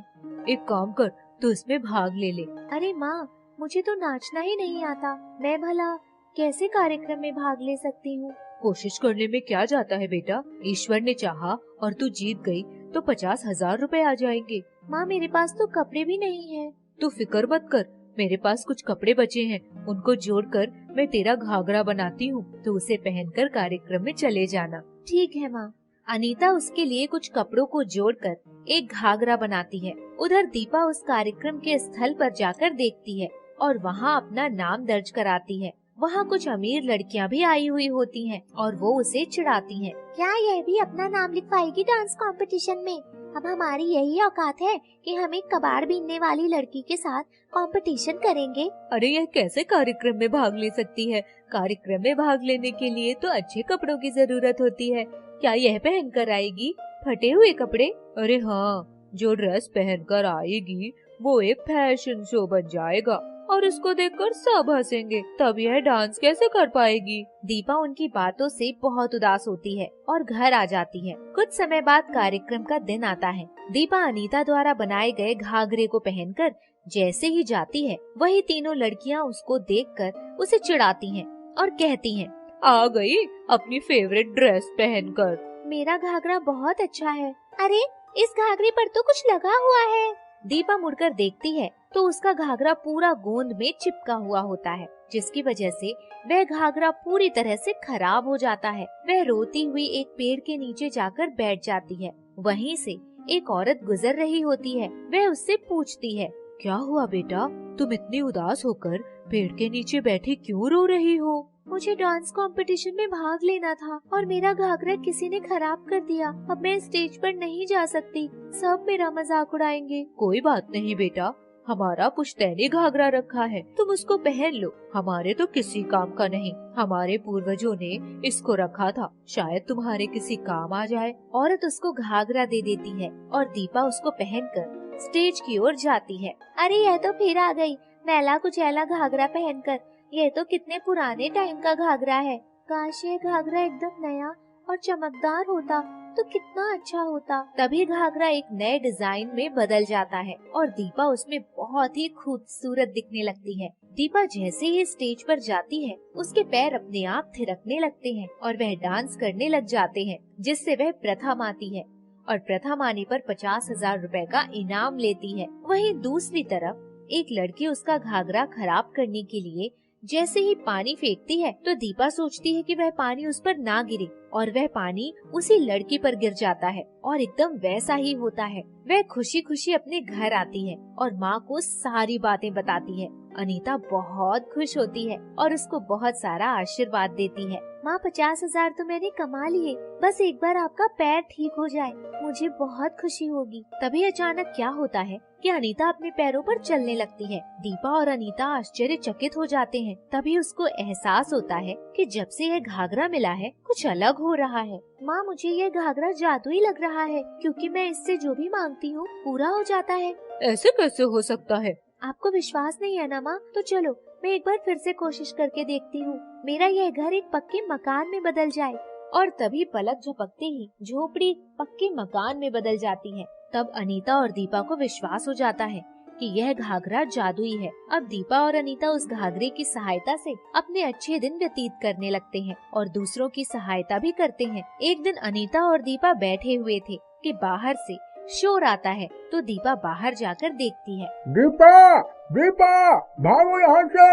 एक काम कर, तू इसमें भाग ले ले। अरे माँ, मुझे तो नाचना ही नहीं आता, मैं भला कैसे कार्यक्रम में भाग ले सकती हूँ? कोशिश करने में क्या जाता है बेटा, ईश्वर ने चाहा और तू जीत गई तो 50,000 रुपए आ जाएंगे। माँ, मेरे पास तो कपड़े भी नहीं है। तू फिक्र मत कर, मेरे पास कुछ कपड़े बचे हैं, उनको जोड़कर मैं तेरा घाघरा बनाती हूँ, तो उसे पहनकर कार्यक्रम में चले जाना। ठीक है माँ। अनीता उसके लिए कुछ कपड़ों को जोड़कर एक घाघरा बनाती है। उधर दीपा उस कार्यक्रम के स्थल पर जाकर देखती है और वहाँ अपना नाम दर्ज कराती है। वहाँ कुछ अमीर लड़कियाँ भी आई हुई होती हैं और वो उसे चिढ़ाती हैं। क्या यह भी अपना नाम लिखवाएगी डांस कंपटीशन में? अब हमारी यही औकात है कि हम एक कबाड़ बीनने वाली लड़की के साथ कंपटीशन करेंगे। अरे यह कैसे कार्यक्रम में भाग ले सकती है? कार्यक्रम में भाग लेने के लिए तो अच्छे कपड़ों की जरूरत होती है। क्या यह पहन कर आएगी फटे हुए कपड़े? अरे हाँ, जो ड्रेस पहन कर आएगी वो एक फैशन शो बन जाएगा और उसको देखकर सब हंसेंगे, तब यह डांस कैसे कर पाएगी? दीपा उनकी बातों से बहुत उदास होती है और घर आ जाती है। कुछ समय बाद कार्यक्रम का दिन आता है। दीपा अनीता द्वारा बनाए गए घाघरे को पहनकर जैसे ही जाती है, वही तीनों लड़कियां उसको देखकर उसे चिढ़ाती हैं और कहती हैं, आ गई अपनी फेवरेट ड्रेस पहनकर। मेरा घाघरा बहुत अच्छा है। अरे, इस घाघरे पर तो कुछ लगा हुआ है। दीपा मुड़कर देखती है तो उसका घाघरा पूरा गोंद में चिपका हुआ होता है, जिसकी वजह से वह घाघरा पूरी तरह से खराब हो जाता है। वह रोती हुई एक पेड़ के नीचे जाकर बैठ जाती है। वहीं से एक औरत गुजर रही होती है। वह उससे पूछती है, क्या हुआ बेटा, तुम इतनी उदास होकर पेड़ के नीचे बैठी क्यों रो रही हो? मुझे डांस कंपटीशन में भाग लेना था और मेरा घाघरा किसी ने खराब कर दिया। अब मैं स्टेज पर नहीं जा सकती, सब मेरा मजाक उड़ाएंगे। कोई बात नहीं बेटा, हमारा पुश्तैनी घाघरा रखा है, तुम उसको पहन लो। हमारे तो किसी काम का नहीं, हमारे पूर्वजों ने इसको रखा था, शायद तुम्हारे किसी काम आ जाए। औरत उसको घाघरा दे देती है और दीपा उसको पहनकर स्टेज की ओर जाती है। अरे यह तो फिर आ गई, मैला कुचैला घाघरा पहनकर। यह तो कितने पुराने टाइम का घाघरा है। काश ये घाघरा एकदम नया और चमकदार होता तो कितना अच्छा होता। तभी घाघरा एक नए डिजाइन में बदल जाता है और दीपा उसमें बहुत ही खूबसूरत दिखने लगती है। दीपा जैसे ही स्टेज पर जाती है, उसके पैर अपने आप थिरकने लगते हैं और वह डांस करने लग जाते हैं, जिससे वह प्रथम आती है और प्रथम आने पर 50,000 रुपए का इनाम लेती है। वहीं दूसरी तरफ एक लड़की उसका घाघरा खराब करने के लिए जैसे ही पानी फेंकती है तो दीपा सोचती है कि वह पानी उस पर ना गिरे और वह पानी उसी लड़की पर गिर जाता है और एकदम वैसा ही होता है। वह खुशी खुशी अपने घर आती है और माँ को सारी बातें बताती है। अनीता बहुत खुश होती है और उसको बहुत सारा आशीर्वाद देती है। माँ 50,000 तो मैंने कमा लिए, बस एक बार आपका पैर ठीक हो जाए, मुझे बहुत खुशी होगी। तभी अचानक क्या होता है कि अनीता अपने पैरों पर चलने लगती है। दीपा और अनीता आश्चर्यचकित हो जाते हैं। तभी उसको एहसास होता है कि जब से यह घाघरा मिला है कुछ अलग हो रहा है। माँ मुझे यह घाघरा जादुई लग रहा है, क्योंकि मैं इससे जो भी मांगती हूँ पूरा हो जाता है। ऐसे कैसे हो सकता है? आपको विश्वास नहीं है ना माँ? तो चलो मैं एक बार फिर से कोशिश करके देखती हूँ, मेरा यह घर एक पक्के मकान में बदल जाए। और तभी पलक झपकते ही झोपड़ी पक्के मकान में बदल जाती है। तब अनीता और दीपा को विश्वास हो जाता है कि यह घाघरा जादुई है। अब दीपा और अनीता उस घाघरे की सहायता से अपने अच्छे दिन व्यतीत करने लगते हैं और दूसरों की सहायता भी करते हैं। एक दिन अनीता और दीपा बैठे हुए थे कि बाहर से शोर आता है, तो दीपा बाहर जाकर देखती है। दीपा, दीपा, भागो यहाँ से,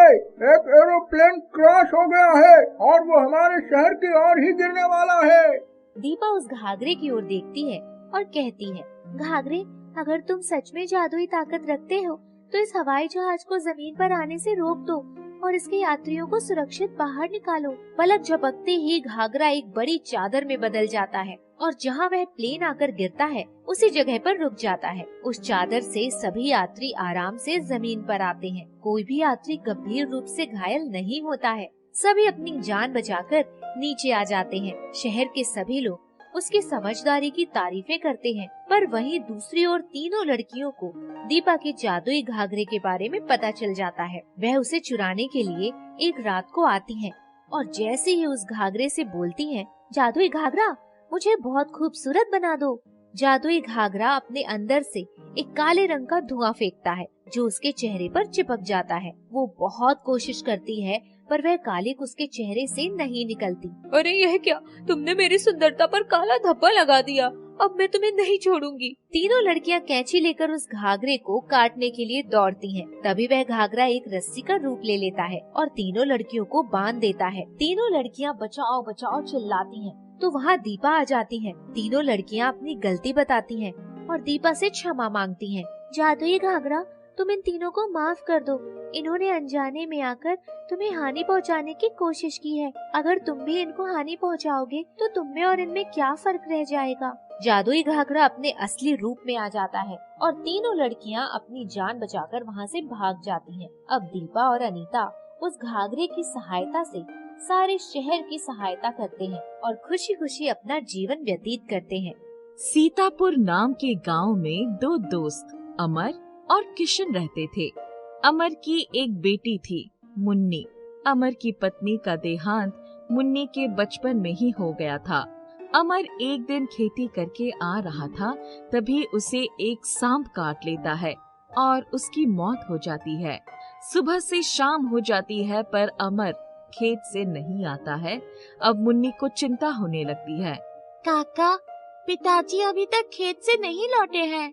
एक एरोप्लेन क्रैश हो गया है और वो हमारे शहर की ओर ही गिरने वाला है। दीपा उस घाघरे की ओर देखती है और कहती है, घाघरे, अगर तुम सच में जादुई ताकत रखते हो तो इस हवाई जहाज को जमीन पर आने से रोक दो और इसके यात्रियों को सुरक्षित बाहर निकालो। पलक झपकते ही घाघरा एक बड़ी चादर में बदल जाता है और जहाँ वह प्लेन आकर गिरता है उसी जगह पर रुक जाता है। उस चादर से सभी यात्री आराम से जमीन पर आते हैं। कोई भी यात्री गंभीर रूप से घायल नहीं होता है। सभी अपनी जान बचाकर नीचे आ जाते हैं। शहर के सभी लोग उसकी समझदारी की तारीफें करते हैं। पर वहीं दूसरी ओर तीनों लड़कियों को दीपा के जादुई घाघरे के बारे में पता चल जाता है। वह उसे चुराने के लिए एक रात को आती हैं और जैसे ही उस घाघरे से बोलती हैं, जादुई घाघरा, मुझे बहुत खूबसूरत बना दो। जादुई घाघरा अपने अंदर से एक काले रंग का धुआं फेंकता है जो उसके चेहरे पर चिपक जाता है। वो बहुत कोशिश करती है पर वह कालिक उसके चेहरे से नहीं निकलती। अरे यह क्या, तुमने मेरी सुंदरता पर काला धब्बा लगा दिया, अब मैं तुम्हें नहीं छोड़ूंगी। तीनों लड़कियां कैंची लेकर उस घाघरे को काटने के लिए दौड़ती हैं। तभी वह घाघरा एक रस्सी का रूप ले लेता है और तीनों लड़कियों को बांध देता है। तीनों लड़कियां बचाओ बचाओ चिल्लाती हैं, तो वहाँ दीपा आ जाती है। तीनों लड़कियां अपनी गलती बताती हैं और दीपा से क्षमा मांगती हैं। जादुई घाघरा, तुम इन तीनों को माफ कर दो। इन्होंने अनजाने में आकर तुम्हें हानि पहुंचाने की कोशिश की है। अगर तुम भी इनको हानि पहुंचाओगे तो तुम में और इनमें क्या फर्क रह जाएगा। जादुई घाघरा अपने असली रूप में आ जाता है और तीनों लड़कियां अपनी जान बचाकर वहां से भाग जाती हैं। अब दीपा और अनीता उस घाघरे की सहायता से सारे शहर की सहायता करते हैं और खुशी खुशी अपना जीवन व्यतीत करते हैं। सीतापुर नाम के गांव में दो दोस्त अमर और किशन रहते थे। अमर की एक बेटी थी, मुन्नी। अमर की पत्नी का देहांत मुन्नी के बचपन में ही हो गया था। अमर एक दिन खेती करके आ रहा था, तभी उसे एक सांप काट लेता है और उसकी मौत हो जाती है। सुबह से शाम हो जाती है पर अमर खेत से नहीं आता है। अब मुन्नी को चिंता होने लगती है। काका, पिताजी अभी तक खेत से नहीं लौटे हैं।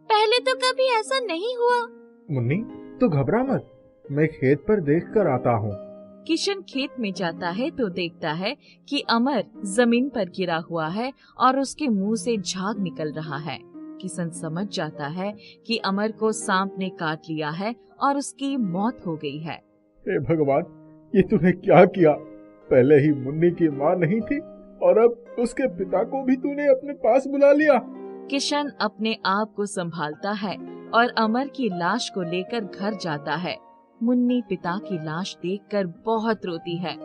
पहले तो कभी ऐसा नहीं हुआ। मुन्नी, तो घबरा मत, मैं खेत पर देख कर आता हूँ। किशन खेत में जाता है तो देखता है कि अमर जमीन पर गिरा हुआ है और उसके मुंह से झाग निकल रहा है। किशन समझ जाता है कि अमर को सांप ने काट लिया है और उसकी मौत हो गई है। हे भगवान, ये तूने क्या किया? पहले ही मुन्नी की माँ नहीं थी और अब उसके पिता को भी तूने अपने पास बुला लिया। किशन अपने आप को संभालता है और अमर की लाश को लेकर घर जाता है। मुन्नी पिता की लाश देखकर बहुत रोती है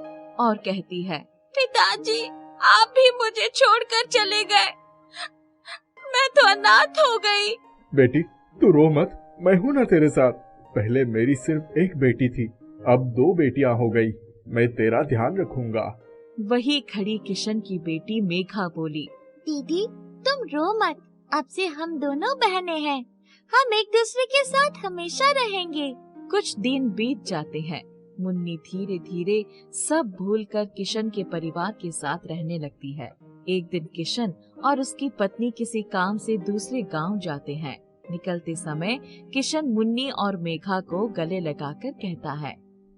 और कहती है, पिताजी, आप भी मुझे छोड़कर चले गए। मैं तो अनाथ हो गई। बेटी, तू रो मत, मैं हूं ना तेरे साथ। पहले मेरी सिर्फ एक बेटी थी, अब 2 बेटियां हो गई। मैं तेरा ध्यान रखूंगा। वही खड़ी किशन की बेटी मेघा बोली, दीदी तुम रो मत, अब से हम दोनों बहनें हैं, हम एक दूसरे के साथ हमेशा रहेंगे। कुछ दिन बीत जाते हैं। मुन्नी धीरे धीरे सब भूलकर किशन के परिवार के साथ रहने लगती है। एक दिन किशन और उसकी पत्नी किसी काम से दूसरे गांव जाते हैं। निकलते समय किशन मुन्नी और मेघा को गले लगाकर कहता है,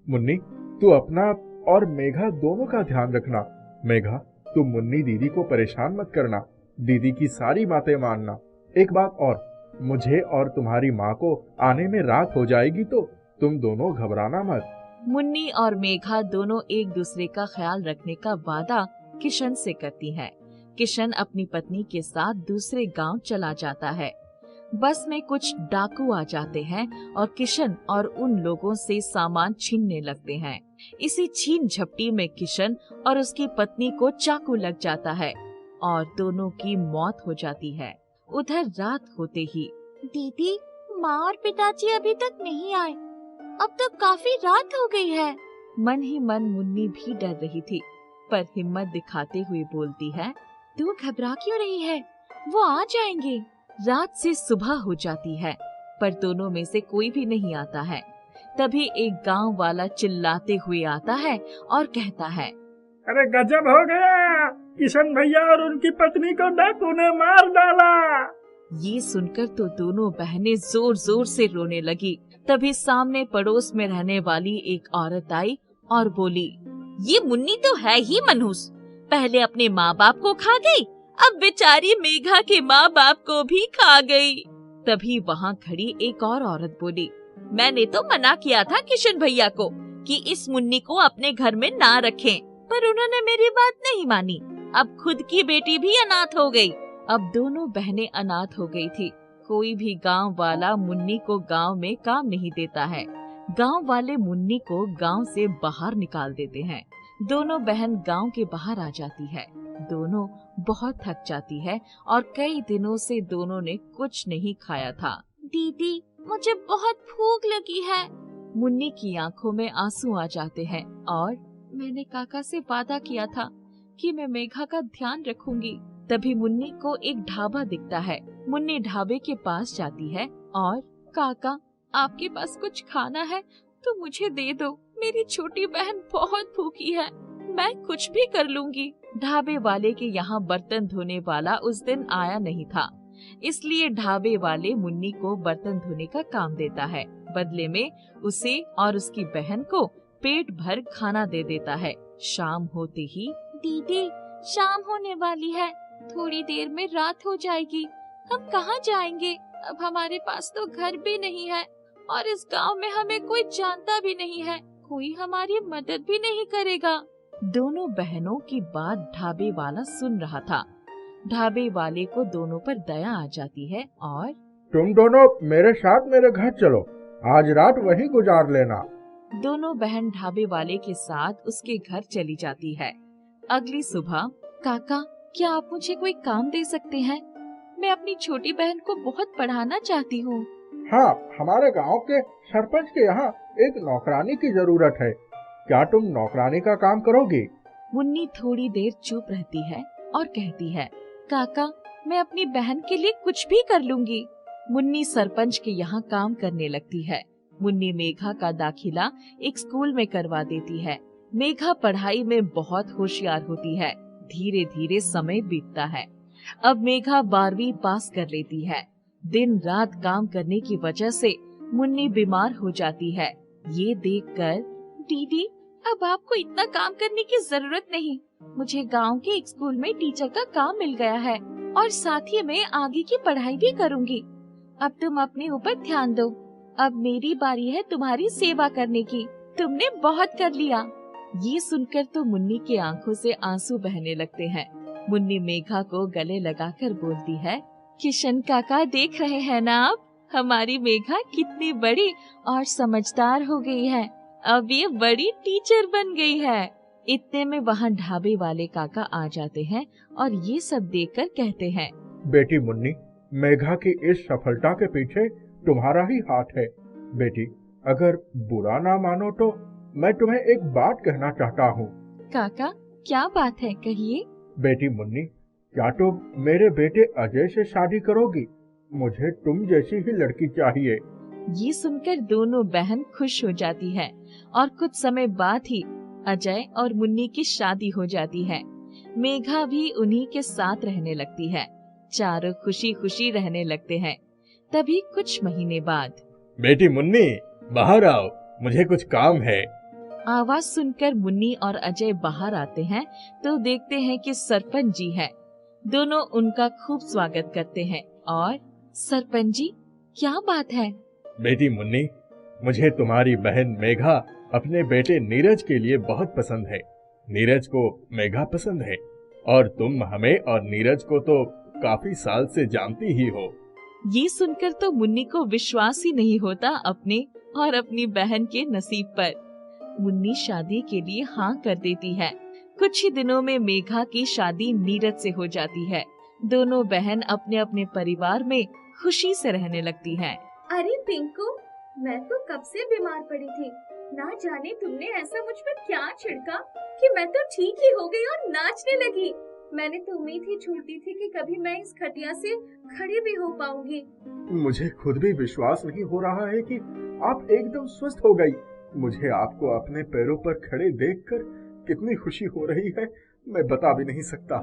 मुन्नी, तू अपना और मेघा दोनों का ध्यान रखना। मेघा, तू मुन्नी दीदी को परेशान मत करना, दीदी की सारी बातें मानना। एक बात और, मुझे और तुम्हारी माँ को आने में रात हो जाएगी तो तुम दोनों घबराना मत। मुन्नी और मेघा दोनों एक दूसरे का ख्याल रखने का वादा किशन से करती है। किशन अपनी पत्नी के साथ दूसरे गांव चला जाता है। बस में कुछ डाकू आ जाते हैं और किशन और उन लोगों से सामान छीनने लगते हैं। इसी छीन झपटी में किशन और उसकी पत्नी को चाकू लग जाता है और दोनों की मौत हो जाती है। उधर रात होते ही, दीदी माँ और पिताजी अभी तक नहीं आए, अब तो काफी रात हो गई है। मन ही मन मुन्नी भी डर रही थी, पर हिम्मत दिखाते हुए बोलती है, तू घबरा क्यों रही है, वो आ जाएंगे। रात से सुबह हो जाती है, पर दोनों में से कोई भी नहीं आता है। तभी एक गांव वाला चिल्लाते हुए आता है और कहता है, अरे गजब हो गया, किशन भैया और उनकी पत्नी को डाकू ने मार डाला। ये सुनकर तो दोनों बहनें जोर जोर से रोने लगी। तभी सामने पड़ोस में रहने वाली एक औरत आई और बोली, ये मुन्नी तो है ही मनहूस, पहले अपने माँ बाप को खा गई, अब बेचारी मेघा के माँ बाप को भी खा गई। तभी वहाँ खड़ी एक और औरत बोली, मैंने तो मना किया था किशन भैया को कि इस मुन्नी को अपने घर में ना रखें, पर उन्होंने मेरी बात नहीं मानी। अब खुद की बेटी भी अनाथ हो गई। अब दोनों बहनें अनाथ हो गई थी। कोई भी गांव वाला मुन्नी को गांव में काम नहीं देता है। गांव वाले मुन्नी को गांव से बाहर निकाल देते हैं। दोनों बहन गांव के बाहर आ जाती है। दोनों बहुत थक जाती है और कई दिनों से दोनों ने कुछ नहीं खाया था। दीदी मुझे बहुत भूख लगी है। मुन्नी की आंखों में आंसू आ जाते हैं और मैंने काका से वादा किया था कि मैं मेघा का ध्यान रखूंगी। तभी मुन्नी को एक ढाबा दिखता है। मुन्नी ढाबे के पास जाती है और, काका आपके पास कुछ खाना है तो मुझे दे दो, मेरी छोटी बहन बहुत भूखी है, मैं कुछ भी कर लूंगी। ढाबे वाले के यहाँ बर्तन धोने वाला उस दिन आया नहीं था, इसलिए ढाबे वाले मुन्नी को बर्तन धोने का काम देता है। बदले में उसे और उसकी बहन को पेट भर खाना दे देता है। शाम होते ही, दीदी शाम होने वाली है, थोड़ी देर में रात हो जाएगी, हम कहाँ जाएंगे? अब हमारे पास तो घर भी नहीं है और इस गांव में हमें कोई जानता भी नहीं है, कोई हमारी मदद भी नहीं करेगा। दोनों बहनों की बात ढाबे वाला सुन रहा था। ढाबे वाले को दोनों पर दया आ जाती है और, तुम दोनों मेरे साथ मेरे घर चलो, आज रात वहीं गुजार लेना। दोनों बहन ढाबे वाले के साथ उसके घर चली जाती है। अगली सुबह, काका क्या आप मुझे कोई काम दे सकते हैं? मैं अपनी छोटी बहन को बहुत पढ़ाना चाहती हूँ। हाँ, हमारे गांव के सरपंच के यहाँ एक नौकरानी की जरूरत है, क्या तुम नौकरानी का काम करोगी? मुन्नी थोड़ी देर चुप रहती है और कहती है, काका मैं अपनी बहन के लिए कुछ भी कर लूंगी। मुन्नी सरपंच के यहाँ काम करने लगती है। मुन्नी मेघा का दाखिला एक स्कूल में करवा देती है। मेघा पढ़ाई में बहुत होशियार होती है। धीरे धीरे समय बीतता है। अब मेघा 12वीं पास कर लेती है। दिन रात काम करने की वजह से मुन्नी बीमार हो जाती है। ये देखकर, दीदी अब आपको इतना काम करने की जरूरत नहीं, मुझे गांव के एक स्कूल में टीचर का काम मिल गया है और साथ ही मैं आगे की पढ़ाई भी करूंगी। अब तुम अपने ऊपर ध्यान दो, अब मेरी बारी है तुम्हारी सेवा करने की, तुमने बहुत कर लिया। ये सुनकर तो मुन्नी की आंखों से आंसू बहने लगते हैं। मुन्नी मेघा को गले लगाकर बोलती है, किशन काका देख रहे हैं ना आप, हमारी मेघा कितनी बड़ी और समझदार हो गई है, अब ये बड़ी टीचर बन गई है। इतने में वहाँ ढाबे वाले काका आ जाते हैं और ये सब देखकर कहते हैं, बेटी मुन्नी, मेघा की इस सफलता के पीछे तुम्हारा ही हाथ है। बेटी, अगर बुरा ना मानो तो मैं तुम्हें एक बात कहना चाहता हूँ। काका, क्या बात है, कहिए। बेटी मुन्नी, क्या तुम मेरे बेटे अजय से शादी करोगी? मुझे तुम जैसी ही लड़की चाहिए। ये सुनकर दोनों बहन खुश हो जाती है और कुछ समय बाद ही अजय और मुन्नी की शादी हो जाती है। मेघा भी उन्हीं के साथ रहने लगती है। चारों खुशी खुशी रहने लगते हैं। तभी कुछ महीने बाद, बेटी मुन्नी, बाहर आओ, मुझे कुछ काम है। आवाज सुनकर मुन्नी और अजय बाहर आते हैं तो देखते हैं कि सरपंच जी है। दोनों उनका खूब स्वागत करते हैं। और सरपंच जी, क्या बात है? बेटी मुन्नी, मुझे तुम्हारी बहन मेघा अपने बेटे नीरज के लिए बहुत पसंद है। नीरज को मेघा पसंद है और तुम हमें और नीरज को तो काफी साल से जानती ही हो। ये सुनकर तो मुन्नी को विश्वास ही नहीं होता अपने और अपनी बहन के नसीब पर। मुन्नी शादी के लिए हाँ कर देती है। कुछ ही दिनों में मेघा की शादी नीरज से हो जाती है। दोनों बहन अपने अपने परिवार में खुशी से रहने लगती हैं। अरे पिंकू, मैं तो कब से बीमार पड़ी थी। ना जाने तुमने ऐसा मुझ पर क्या छिड़का कि मैं तो ठीक ही हो गई और नाचने लगी। मैंने तो उम्मीद ही छोड़ दी थी कि कभी मैं इस खटिया से खड़ी भी हो पाऊंगी। मुझे खुद भी विश्वास नहीं हो रहा है कि आप एकदम स्वस्थ हो गई। मुझे आपको अपने पैरों पर खड़े देखकर कितनी खुशी हो रही है, मैं बता भी नहीं सकता।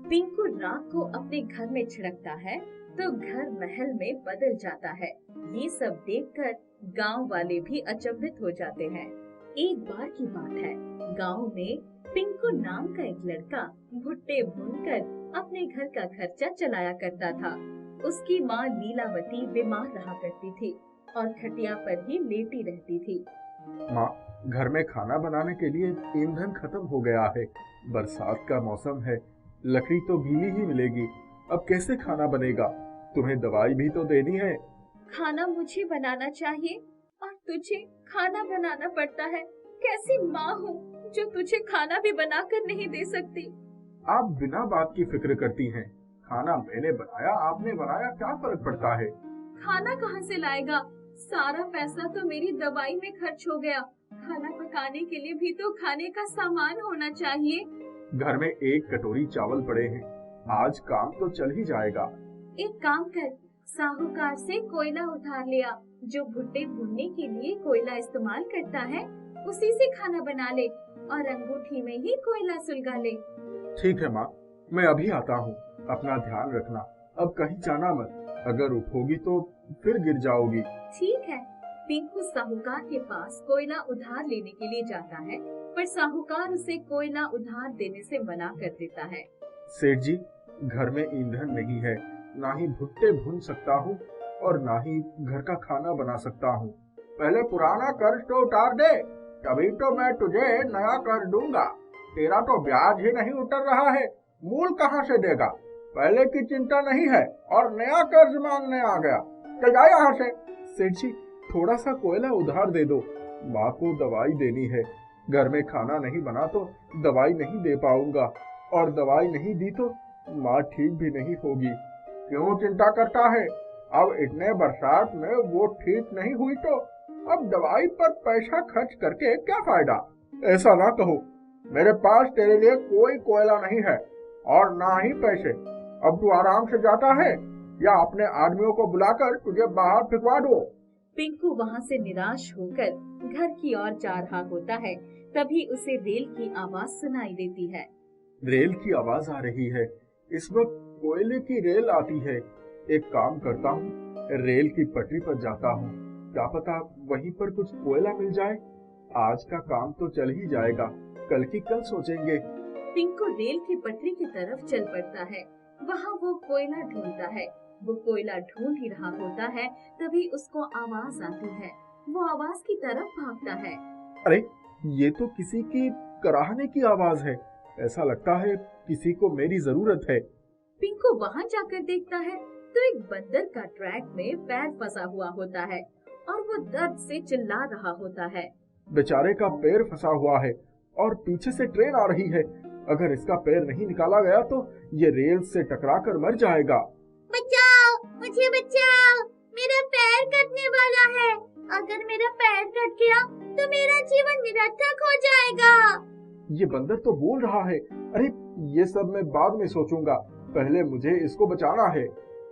पिंकू राख को अपने घर में छिड़कता है तो घर महल में बदल जाता है। ये सब देखकर गांव वाले भी अचंभित हो जाते हैं। एक बार की बात है, गांव में पिंकू नाम का एक लड़का भुट्टे भूनकर अपने घर का खर्चा चलाया करता था। उसकी माँ लीलावती बीमार रहा करती थी और खटिया पर ही लेटी रहती थी। माँ, घर में खाना बनाने के लिए ईंधन खत्म हो गया है। बरसात का मौसम है, लकड़ी तो गीली ही मिलेगी। अब कैसे खाना बनेगा? तुम्हें दवाई भी तो देनी है। खाना मुझे बनाना चाहिए और तुझे खाना बनाना पड़ता है। कैसी माँ हूँ जो तुझे खाना भी बनाकर नहीं दे सकती। आप बिना बात की फिक्र करती हैं। खाना मैंने बनाया, आपने बनाया, क्या फर्क पड़ता है? खाना कहाँ से लाएगा? सारा पैसा तो मेरी दवाई में खर्च हो गया। खाना पकाने के लिए भी तो खाने का सामान होना चाहिए। घर में एक कटोरी चावल पड़े हैं, आज काम तो चल ही जाएगा। एक काम कर, साहूकार से कोयला उधार लिया। जो भुट्टे भूनने के लिए कोयला इस्तेमाल करता है, उसी से खाना बना ले और अंगूठी में ही कोयला सुलगा ले। ठीक है माँ, मैं अभी आता हूँ। अपना ध्यान रखना, अब कहीं जाना मत। अगर उठोगी तो फिर गिर जाओगी। ठीक है। पिंकू साहूकार के पास कोयला उधार लेने के लिए जाता है, पर साहूकार उसे कोयला उधार देने से मना कर देता है। सेठ जी, घर में ईंधन नहीं है, ना ही भुट्टे भून सकता हूँ और ना ही घर का खाना बना सकता हूँ। पहले पुराना कर्ज तो उतार दे, तभी तो मैं तुझे नया कर्ज दूंगा। तेरा तो ब्याज ही नहीं उतर रहा है, मूल कहाँ से देगा? पहले की चिंता नहीं है और नया कर्ज मांगने आ गया। चल जा यहाँ से। सेठ जी, थोड़ा सा कोयला उधार दे दो, माँ को दवाई देनी है। घर में खाना नहीं बना तो दवाई नहीं दे पाऊंगा और दवाई नहीं दी तो माँ ठीक भी नहीं होगी। क्यों चिंता करता है? अब इतने बरसात में वो ठीक नहीं हुई तो अब दवाई पर पैसा खर्च करके क्या फायदा? ऐसा ना कहो। मेरे पास तेरे लिए कोई कोयला नहीं है और ना ही पैसे। अब तू आराम से जाता है या अपने आदमियों को बुलाकर तुझे बाहर फेंकवा दो। पिंकू वहाँ से निराश होकर घर की ओर जा रहा होता है। तभी उसे रेल की आवाज सुनाई देती है। रेल की आवाज आ रही है। इस वक्त कोयले की रेल आती है। एक काम करता हूँ, रेल की पटरी पर जाता हूँ, क्या पता वहीं पर कुछ कोयला मिल जाए। आज का काम तो चल ही जाएगा, कल की कल सोचेंगे। पिंकू रेल की पटरी की तरफ चल पड़ता है। वहाँ वो कोयला ढूंढता है। वो कोयला ढूंढ ही रहा होता है, तभी उसको आवाज आती है। वो आवाज की तरफ भागता है। अरे, ये तो किसी की कराहने की आवाज है। ऐसा लगता है किसी को मेरी जरूरत है। पिंकू वहाँ जाकर देखता है तो एक बंदर का ट्रैक में पैर फंसा हुआ होता है और वो दर्द से चिल्ला रहा होता है। बेचारे का पैर फंसा हुआ है और पीछे से ट्रेन आ रही है। अगर इसका पैर नहीं निकाला गया तो ये रेल से टकराकर मर जाएगा। बचाओ, मुझे बचाओ, मेरा पैर कटने अगर मेरा पैर कट गया तो मेरा जीवन निरर्थक हो जाएगा। ये बंदर तो बोल रहा है। अरे ये सब मैं बाद में सोचूंगा, पहले मुझे इसको बचाना है।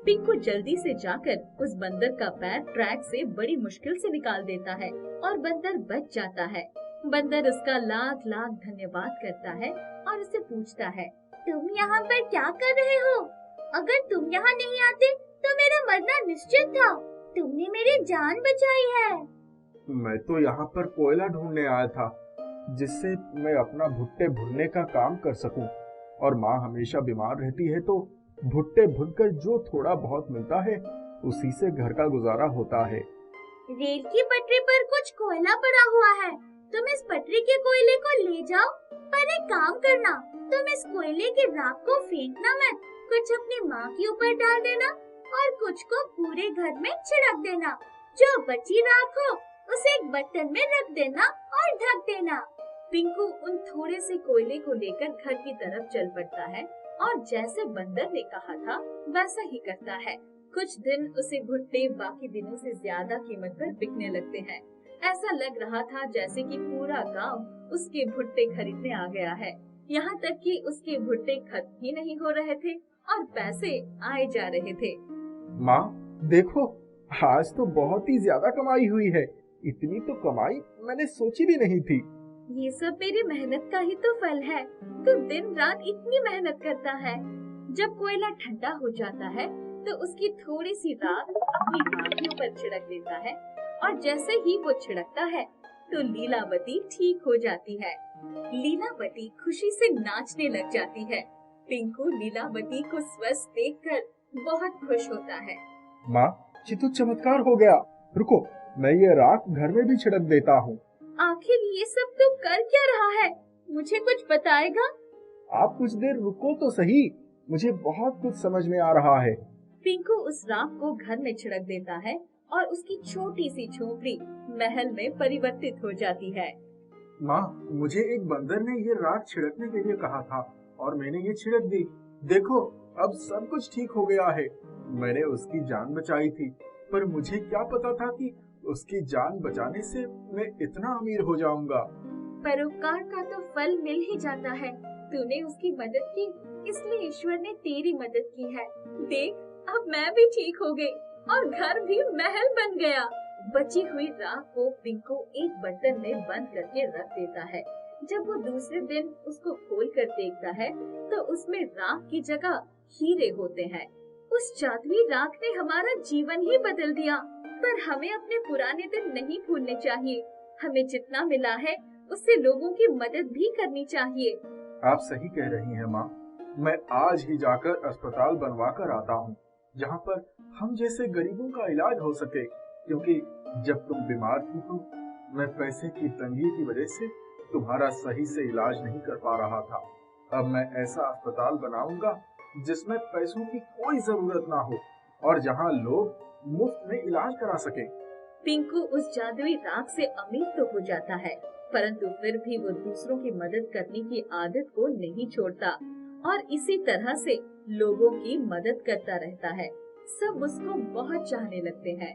पिंकू जल्दी से जाकर उस बंदर का पैर ट्रैक से बड़ी मुश्किल से निकाल देता है और बंदर बच जाता है। बंदर उसका लाख लाख धन्यवाद करता है और उसे पूछता है, तुम यहाँ पर क्या कर रहे हो? अगर तुम यहाँ नहीं आते तो मेरा मरना निश्चित था। तुमने मेरी जान बचाई है। मैं तो यहाँ पर कोयला ढूंढने आया था, जिससे मैं अपना भुट्टे भुनने का काम कर सकूं। और माँ हमेशा बीमार रहती है तो भुट्टे भुनकर जो थोड़ा बहुत मिलता है उसी से घर का गुजारा होता है। रेल की पटरी पर कुछ कोयला पड़ा हुआ है, तुम इस पटरी के कोयले को ले जाओ। पर एक काम करना, तुम इस कोयले के राख को फेंकना मत। कुछ अपनी माँ के ऊपर डाल देना और कुछ को पूरे घर में छिड़क देना। जो बची राख हो उसे एक बर्तन में रख देना और ढक देना। पिंकू उन थोड़े से कोयले को लेकर घर की तरफ चल पड़ता है और जैसे बंदर ने कहा था वैसा ही करता है। कुछ दिन उसे भुट्टे बाकी दिनों से ज्यादा कीमत पर बिकने लगते हैं। ऐसा लग रहा था जैसे कि पूरा गांव उसके भुट्टे खरीदने आ गया है। यहाँ तक कि उसके भुट्टे खत्म ही नहीं हो रहे थे और पैसे आए जा रहे थे। माँ देखो, आज तो बहुत ही ज्यादा कमाई हुई है। इतनी तो कमाई मैंने सोची भी नहीं थी। ये सब मेरी मेहनत का ही तो फल है। तू दिन रात इतनी मेहनत करता है। जब कोयला ठंडा हो जाता है तो उसकी थोड़ी सी राख अपनी आंखों पर छिड़क देता है और जैसे ही वो छिड़कता है तो लीलावती ठीक हो जाती है। लीलावती खुशी से नाचने लग जाती है। पिंकू लीलावती को स्वस्थ देखकर बहुत खुश होता है। माँ ये तो चमत्कार हो गया। रुको, मैं ये राख घर में भी छिड़क देता हूँ। आखिर ये सब तू कर क्या रहा है? मुझे कुछ बताएगा? आप कुछ देर रुको तो सही, मुझे बहुत कुछ समझ में आ रहा है। पिंकू उस राख को घर में छिड़क देता है और उसकी छोटी सी झोपड़ी महल में परिवर्तित हो जाती है। माँ मुझे एक बंदर ने ये राख छिड़कने के लिए कहा था और मैंने ये छिड़क दी। देखो अब सब कुछ ठीक हो गया है। मैंने उसकी जान बचाई थी, पर मुझे क्या पता था कि उसकी जान बचाने से मैं इतना अमीर हो जाऊंगा। परोपकार का तो फल मिल ही जाता है। तूने उसकी मदद की, इसलिए ईश्वर ने तेरी मदद की है। देख, अब मैं भी ठीक हो गई और घर भी महल बन गया। बची हुई राख को पिंकू एक बर्तन में बंद करके रख देता है। जब वो दूसरे दिन उसको खोल कर देखता है तो उसमें राख की जगह हीरे होते हैं। उस जादुई राख ने हमारा जीवन ही बदल दिया। पर हमें अपने पुराने दिन नहीं भूलने चाहिए। हमें जितना मिला है उससे लोगों की मदद भी करनी चाहिए। आप सही कह रही हैं माँ। मैं आज ही जाकर अस्पताल बनवा कर आता हूँ, जहाँ पर हम जैसे गरीबों का इलाज हो सके। क्योंकि जब तुम बीमार थी तो मैं पैसे की तंगी की वजह से तुम्हारा सही से इलाज नहीं कर पा रहा था। अब मैं ऐसा अस्पताल बनाऊंगा जिसमें पैसों की कोई जरूरत ना हो और जहाँ लोग मुफ्त में इलाज करा सके। पिंकू उस जादुई राख से अमीर तो हो जाता है, परंतु फिर भी वो दूसरों की मदद करने की आदत को नहीं छोड़ता और इसी तरह से लोगों की मदद करता रहता है। सब उसको बहुत चाहने लगते हैं।